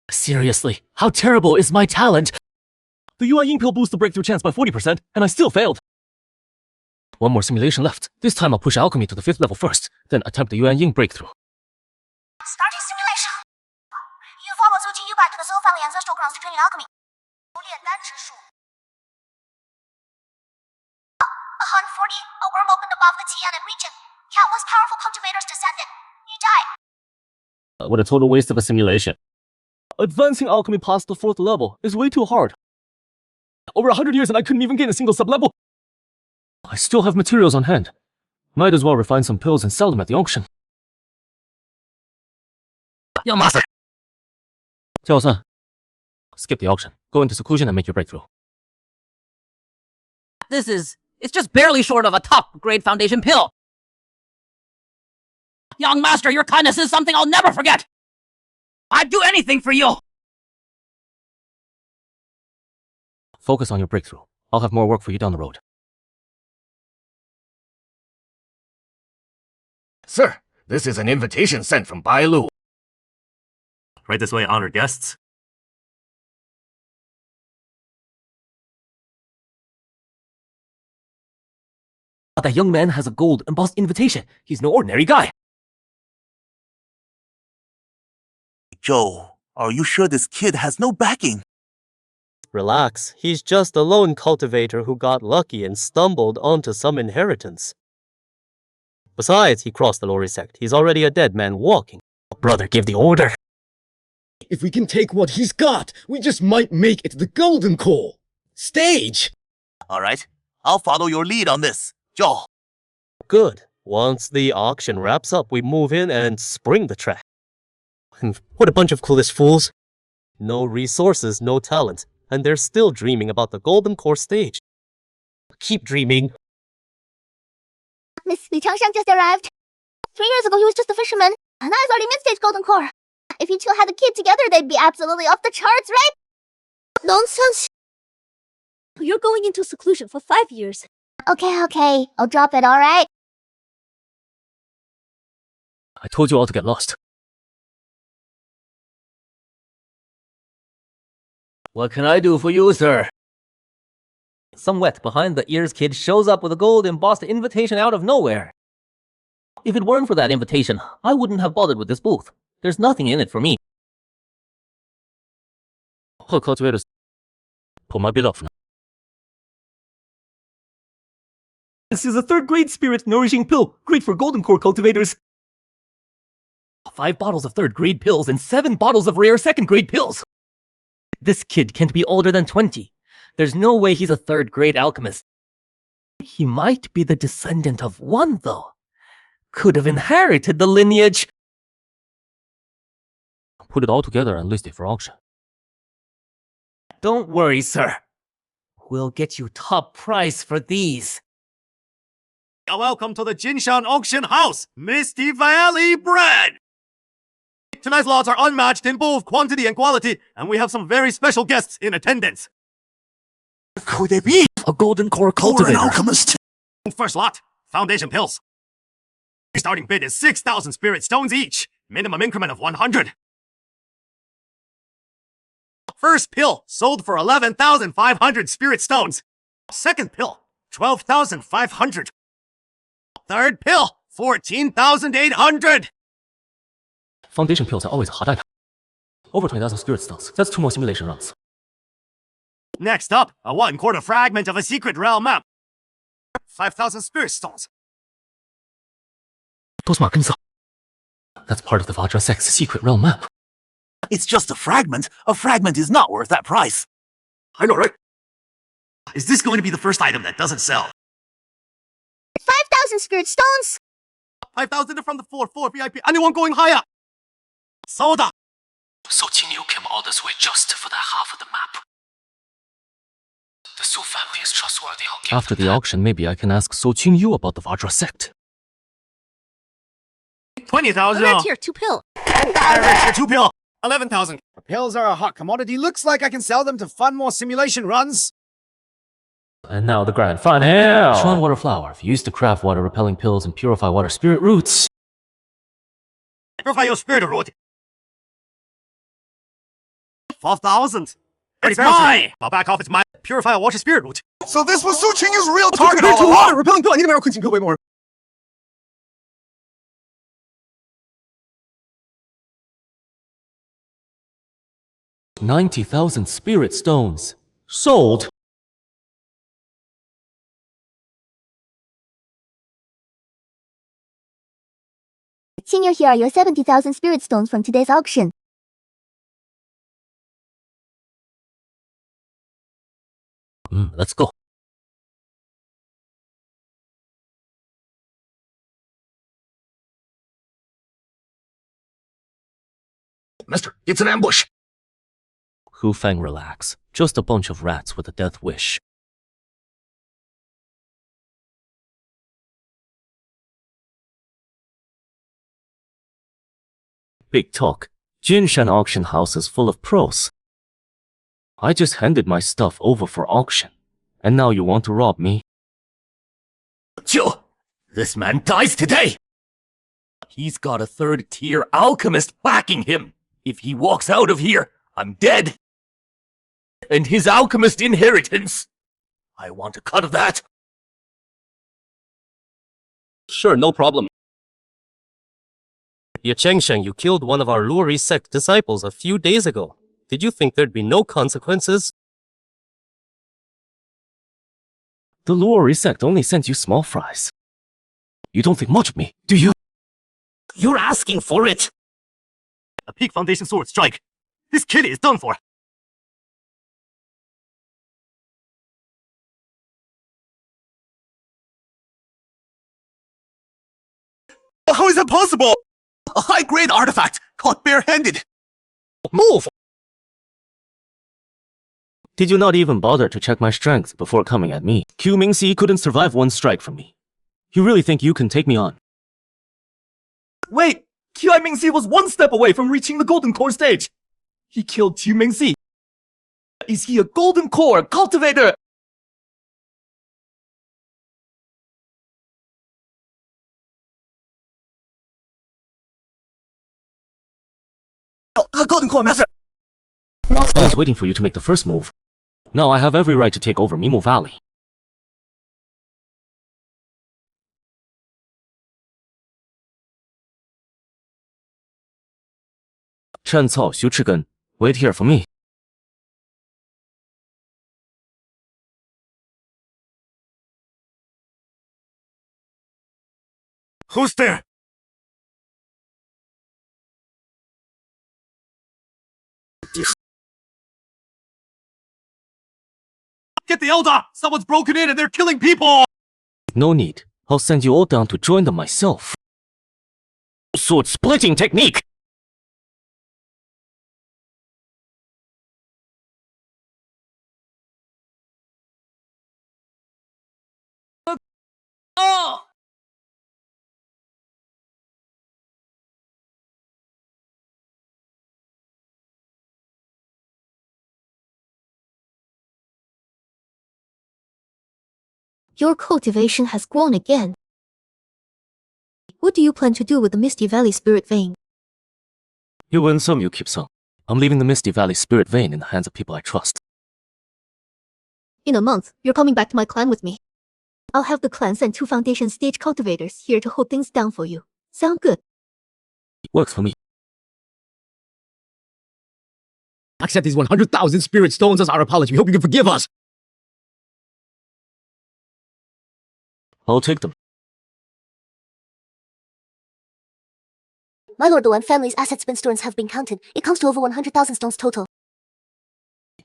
Seriously, how terrible is my talent? The UI Imperial boosts the breakthrough chance by 40%, and I still failed. 1 more simulation left. This time I'll push alchemy to the 5th level first, then attempt the Yuan Ying breakthrough. Starting simulation. You follow Zhu Ji Yu back to the Soul Family ancestral grounds to train in alchemy. 140, a worm opened above the Tianan region. Countless powerful cultivators descended. You died. What a total waste of a simulation. Advancing alchemy past the 4th level is way too hard. Over 100 years and I couldn't even gain a single sub-level. I still have materials on hand. Might as well refine some pills and sell them at the auction. Yo, master. Jiao-san, skip the auction. Go into seclusion and make your breakthrough. It's just barely short of a top-grade foundation pill. Young master, your kindness is something I'll never forget. I'd do anything for you. Focus on your breakthrough. I'll have more work for you down the road. Sir, this is an invitation sent from Bai Lu. Right this way, honored guests. That young man has a gold embossed invitation. He's no ordinary guy. Joe, are you sure this kid has no backing? Relax, he's just a lone cultivator who got lucky and stumbled onto some inheritance. Besides, he crossed the Lori sect. He's already a dead man walking. Brother, give the order. If we can take what he's got, we just might make it to the Golden Core stage. All right, I'll follow your lead on this. Joe. Good. Once the auction wraps up, we move in and spring the trap. And what a bunch of clueless fools. No resources, no talent, and they're still dreaming about the Golden Core stage. Keep dreaming. Miss Li Changshang just arrived. 3 years ago, he was just a fisherman, and now he's already mid-stage Golden Core. If you two had a kid together, they'd be absolutely off the charts, right? Nonsense. You're going into seclusion for 5 years. Okay. I'll drop it, alright? I told you all to get lost. What can I do for you, sir? Some wet behind the ears kid shows up with a gold embossed invitation out of nowhere. If it weren't for that invitation, I wouldn't have bothered with this booth. There's nothing in it for me. Cultivators, pull my bid off now. This is a third-grade spirit nourishing pill, great for golden core cultivators. 5 bottles of third-grade pills and 7 bottles of rare second-grade pills. This kid can't be older than 20. There's no way he's a third-grade alchemist. He might be the descendant of one, though. Could have inherited the lineage. Put it all together and list it for auction. Don't worry, sir. We'll get you top price for these. Welcome to the Jinshan Auction House, Misty Valley Bread! Tonight's lots are unmatched in both quantity and quality, and we have some very special guests in attendance. Could they be A golden core or an cultivator. alchemist? First lot, Foundation Pills. Starting bid is 6,000 spirit stones each, minimum increment of 100. First pill, sold for 11,500 spirit stones. Second pill, 12,500. Third pill, 14,800. Foundation pills are always a hot item. Over 20,000 spirit stones. That's 2 more simulation runs. Next up, a 1/4 fragment of a secret realm map. 5,000 spirit stones. That's part of the Vajra sect's secret realm map. It's just a fragment. A fragment is not worth that price. I know, right? Is this going to be the first item that doesn't sell? 5,000 spirit stones! 5,000 from the 4 VIP. Anyone going higher? Soda! So Qingyu came all this way just for that half of the map. The Su family is trustworthy. After the auction, maybe I can ask So Qingyu about the Vajra sect. 20,000. Red tier, 2 pill. 2 pill. 11,000. Pills are a hot commodity. Looks like I can sell them to fund more simulation runs. And now the grand final. Swan water flower. If you used to craft water repelling pills and purify water spirit roots. Purify your spirit root. 12,000. It's mine! I'll back off, it's mine. Purify water spirit root. So this was Su Qingyu's real target all along. water repelling pill. I need a quick pill way more. $90,000 spirit stones. Sold. Senior, here are your 70,000 spirit stones from today's auction. Let's go. Mister, it's an ambush. Hu Feng, relax. Just a bunch of rats with a death wish. Big talk. Jinshan auction house is full of pros. I just handed my stuff over for auction. And now you want to rob me? Chill. This man dies today. He's got a 3rd-tier alchemist backing him. If he walks out of here, I'm dead. And his alchemist inheritance. I want a cut of that. Sure, no problem. Ye Chengsheng, you killed one of our Luri sect disciples a few days ago. Did you think there'd be no consequences? The Luri sect only sends you small fries. You don't think much of me, do you? You're asking for it. A peak foundation sword strike. This kid is done for. How is that possible? A high-grade artifact caught bare-handed. Move! Did you not even bother to check my strength before coming at me? Q Mingxi couldn't survive one strike from me. You really think you can take me on? Wait! Qi Mingxi was 1 step away from reaching the golden core stage. He killed Qi Mingxi. Is he a golden core cultivator? A golden core master. I was waiting for you to make the first move. Now I have every right to take over Mimu Valley. 趁草修翅根 Wait here for me. Who's there? Get the Elder! Someone's broken in and they're killing people! No need. I'll send you all down to join them myself. Sword splitting technique! Oh! Your cultivation has grown again. What do you plan to do with the Misty Valley Spirit Vein? You win some, you keep some. I'm leaving the Misty Valley Spirit Vein in the hands of people I trust. In a month, you're coming back to my clan with me. I'll have the clan send 2 Foundation stage cultivators here to hold things down for you. Sound good? Works for me. Accept these 100,000 spirit stones as our apology. We hope you can forgive us. I'll take them. My lord, the Wan family's asset spin stones have been counted. It comes to over 100,000 stones total.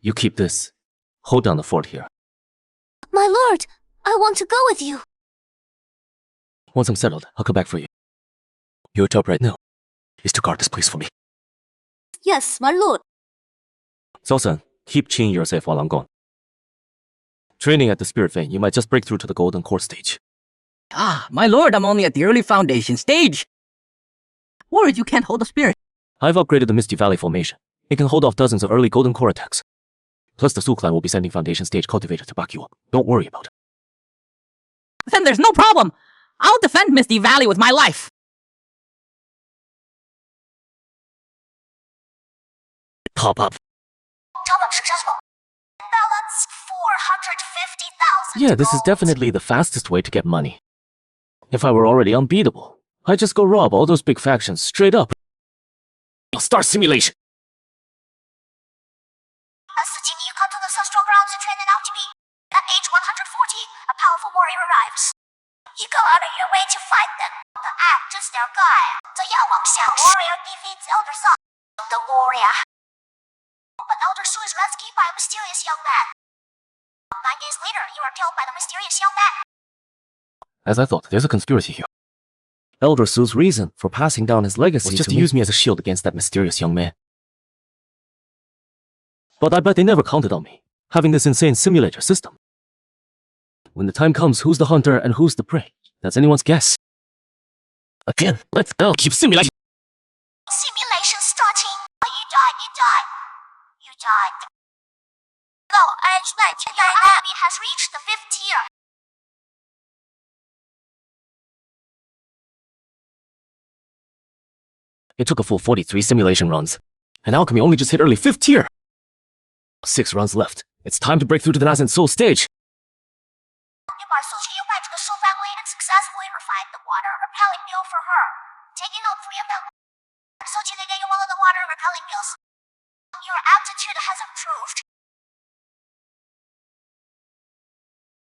You keep this. Hold down the fort here. My lord, I want to go with you. Once I'm settled, I'll come back for you. Your job right now is to guard this place for me. Yes, my lord. Zhao-san, keep Qin yourself while I'm gone. Training at the Spirit Vein, you might just break through to the Golden Core stage. Ah, my lord, I'm only at the early Foundation stage. Worried you can't hold a spirit. I've upgraded the Misty Valley formation. It can hold off dozens of early Golden Core attacks. Plus the Su clan will be sending Foundation stage cultivators to back you up. Don't worry about it. Then there's no problem. I'll defend Misty Valley with my life. Top up. Top up successful. Balance 450,000. Yeah, this is definitely the fastest way to get money. If I were already unbeatable, I'd just go rob all those big factions straight up. I'll start simulation. As you come to the ancestral grounds to train an alchemy. At age 140, a powerful warrior arrives. You go out of your way to fight them. The act is their guide. The warrior defeats Elder Son, the warrior. But Elder Su is rescued by a mysterious young man. 9 days later, you are killed by the mysterious young man. As I thought, there's a conspiracy here. Elder Su's reason for passing down his legacy was just to use me as a shield against that mysterious young man. But I bet they never counted on me, having this insane simulator system. When the time comes, who's the hunter and who's the prey? That's anyone's guess. Again, let's go. Keep simulating. Simulation starting. You died. You died. No, age 9. Your enemy has reached the 5th tier. It took a full 43 simulation runs, and alchemy only just hit early 5th tier. 6 runs left. It's time to break through to the Nascent Soul stage. You are Suji back to the Soul family and successfully refined the water repelling pill for her. Taking out 3 of them. Suji, they gave you one of the water repelling pills. Your aptitude has improved.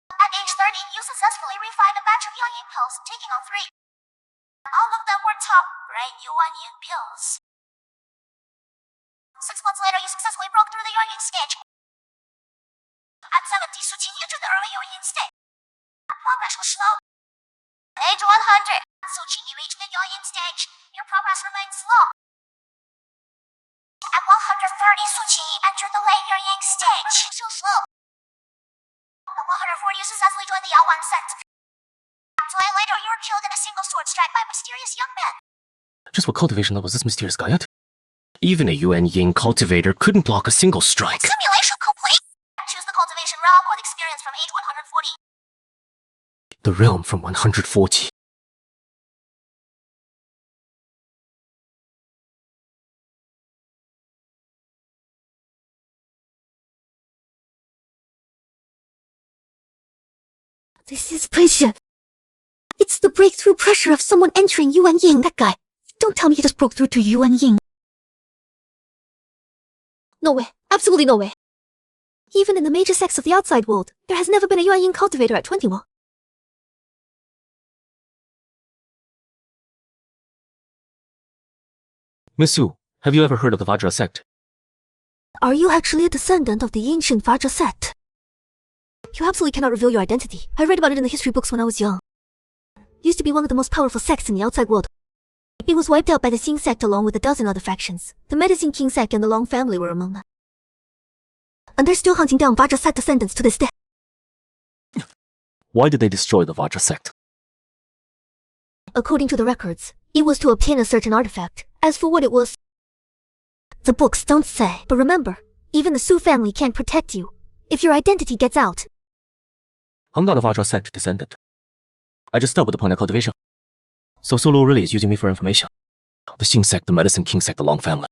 At age 30, you successfully refined a batch of Yang pills, taking on 3. All of them were top grade Yuan Yin pills. 6 months later, you successfully broke through the Yuan Yin stage. At 70, Suqing entered the early Yuan Yin stage. Progress was slow. At age 100, Suqing, you reached the Yuan Yin stage. Your progress remained slow. At 130, Suqing entered the late Yuan Yin stage. Still slow. At 140, you successfully joined the Yaowan sect. Later, you were killed in a single sword strike by a mysterious young man. Just what cultivation level is this mysterious guy at? Even a Yuan Ying cultivator couldn't block a single strike. Simulation complete. Choose the cultivation realm with experience from age 140. The realm from 140. This is pressure. It's the breakthrough pressure of someone entering Yuan Ying, that guy. Don't tell me he just broke through to Yuan Ying. No way. Absolutely no way. Even in the major sects of the outside world, there has never been a Yuan cultivator at 21. Miss Su, have you ever heard of the Vajra sect? Are you actually a descendant of the ancient Vajra sect? You absolutely cannot reveal your identity. I read about it in the history books when I was young. It used to be one of the most powerful sects in the outside world. It was wiped out by the Xing sect along with a dozen other factions. The Medicine King sect and the Long family were among them. And they're still hunting down Vajra sect descendants to this day. Why did they destroy the Vajra sect? According to the records, it was to obtain a certain artifact. As for what it was, the books don't say. But remember, even the Su family can't protect you if your identity gets out. I'm not a Vajra sect descendant. I just stumbled upon a cultivation. So Solo really is using me for information. The Xing sect, the Medicine King sect, the Long family.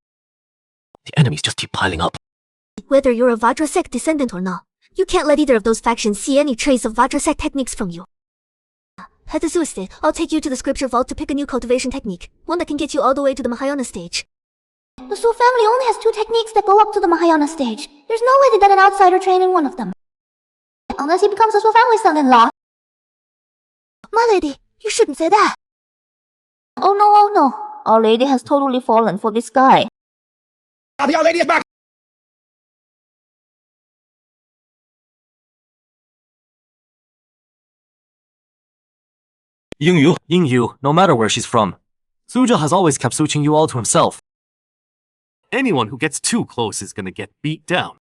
The enemies just keep piling up. Whether you're a Vajra sect descendant or not, you can't let either of those factions see any trace of Vajra sect techniques from you. Head to Su estate. I'll take you to the scripture vault to pick a new cultivation technique, one that can get you all the way to the Mahayana stage. The Su family only has 2 techniques that go up to the Mahayana stage. There's no way they let an outsider train in one of them. Unless he becomes a Su family son-in-law. My lady, you shouldn't say that. Oh no. Our lady has totally fallen for this guy. The Our Lady is back! Yingyu, no matter where she's from, Suja has always kept Su Qingyu all to himself. Anyone who gets too close is gonna get beat down.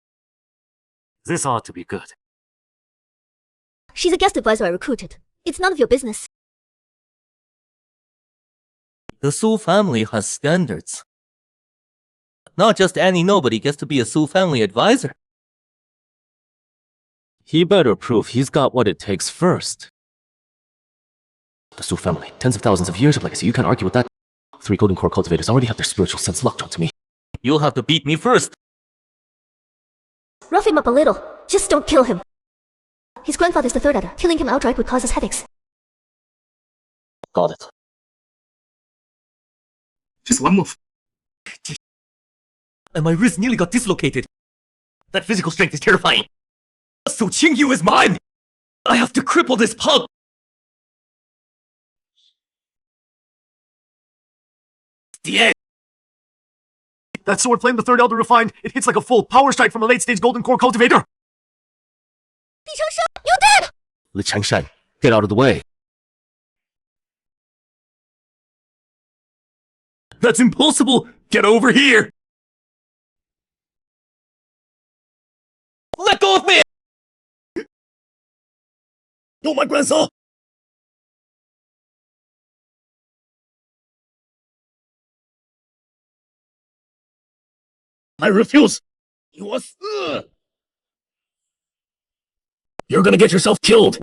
This ought to be good. She's a guest advisor I recruited. It's none of your business. The Su family has standards. Not just any nobody gets to be a Su family advisor. He better prove he's got what it takes first. The Su family, tens of thousands of years of legacy, you can't argue with that. 3 Golden Core cultivators already have their spiritual sense locked onto me. You'll have to beat me first. Rough him up a little. Just don't kill him. His grandfather's the 3rd adder. Killing him outright would cause us headaches. Got it. Just one move. And my wrist nearly got dislocated. That physical strength is terrifying. So Qingyu is mine! I have to cripple this pug! The end! That sword flame the 3rd elder refined, it hits like a full power strike from a late-stage Golden Core cultivator! Li Changshan, you did! Li Changshan, get out of the way. That's impossible! Get over here! Let go of me! You're my grandson! I refuse! You was... You're gonna get yourself killed!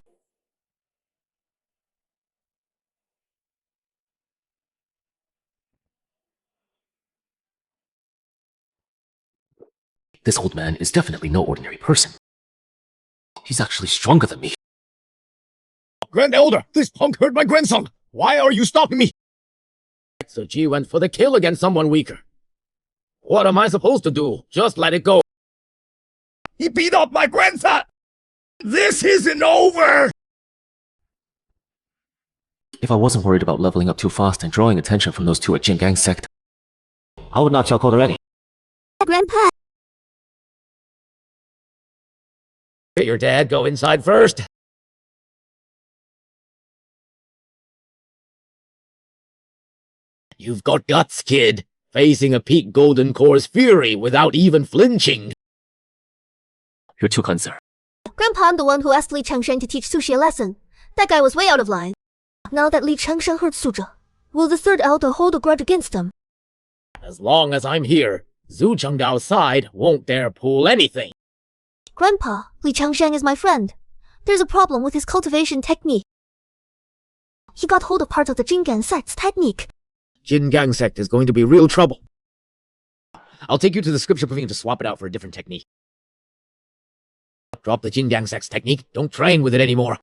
This old man is definitely no ordinary person. He's actually stronger than me. Grand Elder, this punk hurt my grandson! Why are you stopping me? So Ji went for the kill against someone weaker. What am I supposed to do? Just let it go. He beat up my grandson! This isn't over! If I wasn't worried about leveling up too fast and drawing attention from those 2 at Jin Gang sect, I would knock you out cold already. Grandpa! Let your dad go inside first. You've got guts, kid. Facing a peak Golden Core's fury without even flinching. You're too kind, sir. Grandpa, I'm the one who asked Li Changshan to teach Sushi a lesson. That guy was way out of line. Now that Li Changshan hurt Suja, will the 3rd elder hold a grudge against him? As long as I'm here, Zhu Chengdao's side won't dare pull anything. Grandpa, Li Changshan is my friend. There's a problem with his cultivation technique. He got hold of part of the Jin Gang sect's technique. Jin Gang sect is going to be real trouble. I'll take you to the scripture pavilion to swap it out for a different technique. Drop the Jin Gang sect's technique. Don't train with it anymore.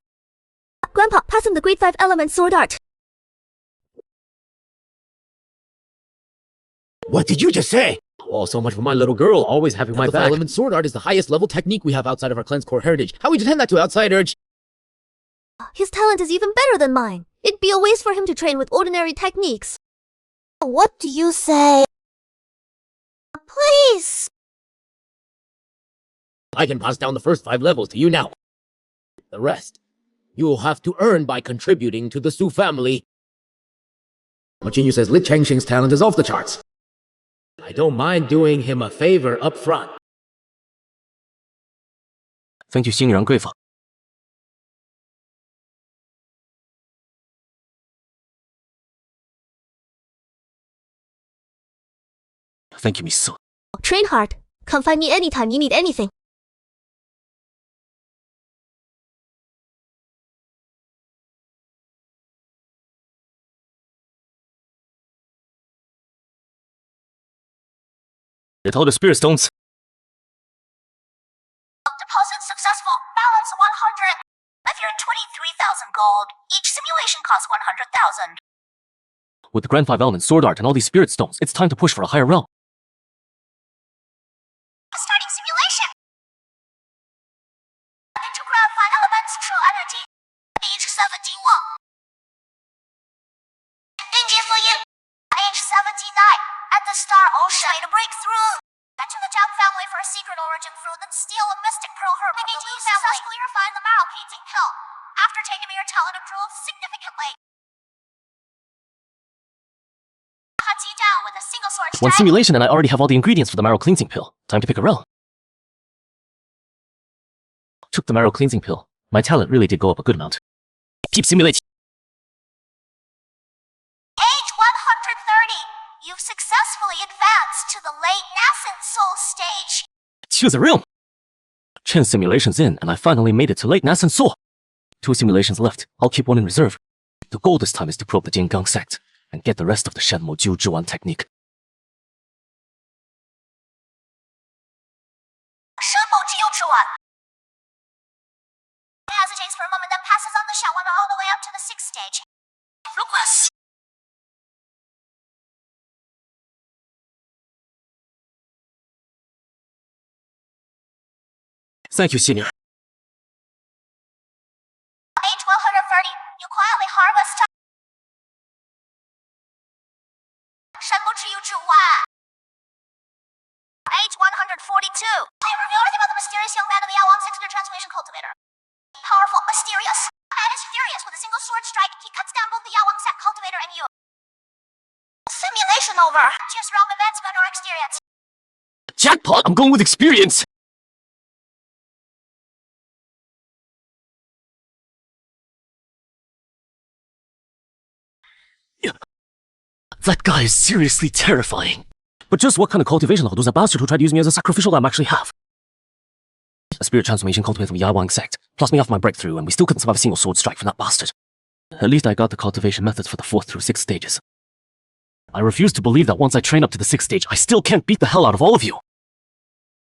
Grandpa, pass him the grade 5 element sword art. What did you just say? Oh, so much for my little girl, always having my back. Element sword art is the highest level technique we have outside of our cleanse core heritage. How we pretend that to outsiders? His talent is even better than mine. It'd be a waste for him to train with ordinary techniques. What do you say? Please! I can pass down the first 5 levels to you now. The rest, you'll have to earn by contributing to the Su family. Machinyu says Lit Changxing's talent is off the charts. I don't mind doing him a favor up front. Thank you, 欣然贵坊. Thank you, Miss Su. Train hard. Come find me anytime you need anything. Get all the spirit stones. Deposit successful. Balance 100. If you're in 23,000 gold, each simulation costs 100,000. With the Grand 5 elements, sword art, and all these spirit stones, it's time to push for a higher realm. Starting simulation. Into Grand 5 elements, true energy. Age 71. Danger for you. Age 70 die. At the Star Ocean. Way to break through. Enter the Jump family for a secret origin fruit, then steal a mystic pearl herb from the Lu family. Successfully refine the marrow painting pill. After taking me, your talent improves significantly. Cuts you down with a single sword strike. One simulation and I already have all the ingredients for the marrow cleansing pill. Time to pick a realm. Took the marrow cleansing pill. My talent really did go up a good amount. Keep simulating. Age 130. You've successfully advanced to the late nascent soul stage. Choose a realm. 10 simulations in, and I finally made it to late nascent soul. 2 simulations left. I'll keep one in reserve. The goal this time is to probe the Jin Gang sect and get the rest of the Shenmo Jiu Zhiwan technique. Shenmo Jiu Zhiwan. Hesitates for a moment, then passes on the Shawan all the way up to the 6th stage. Progress. Thank you, senior. Age 130. You quietly harvest Shenmo Jiu Zhiwan. Age 142. I reveal anything about the mysterious young man of the Yawang Sector Transformation Cultivator. Powerful, mysterious. Man is furious with a single sword strike. He cuts down both the Yawang Sect Cultivator and you. Simulation over. Just wrong events, but or experience. Jackpot! I'm going with experience! That guy is seriously terrifying. But just what kind of cultivation level does that bastard who tried to use me as a sacrificial lamb actually have? A spirit transformation cultivated from Yawang sect, plus me off my breakthrough, and we still couldn't survive a single sword strike from that bastard. At least I got the cultivation methods for the 4th through 6th stages. I refuse to believe that once I train up to the 6th stage, I still can't beat the hell out of all of you.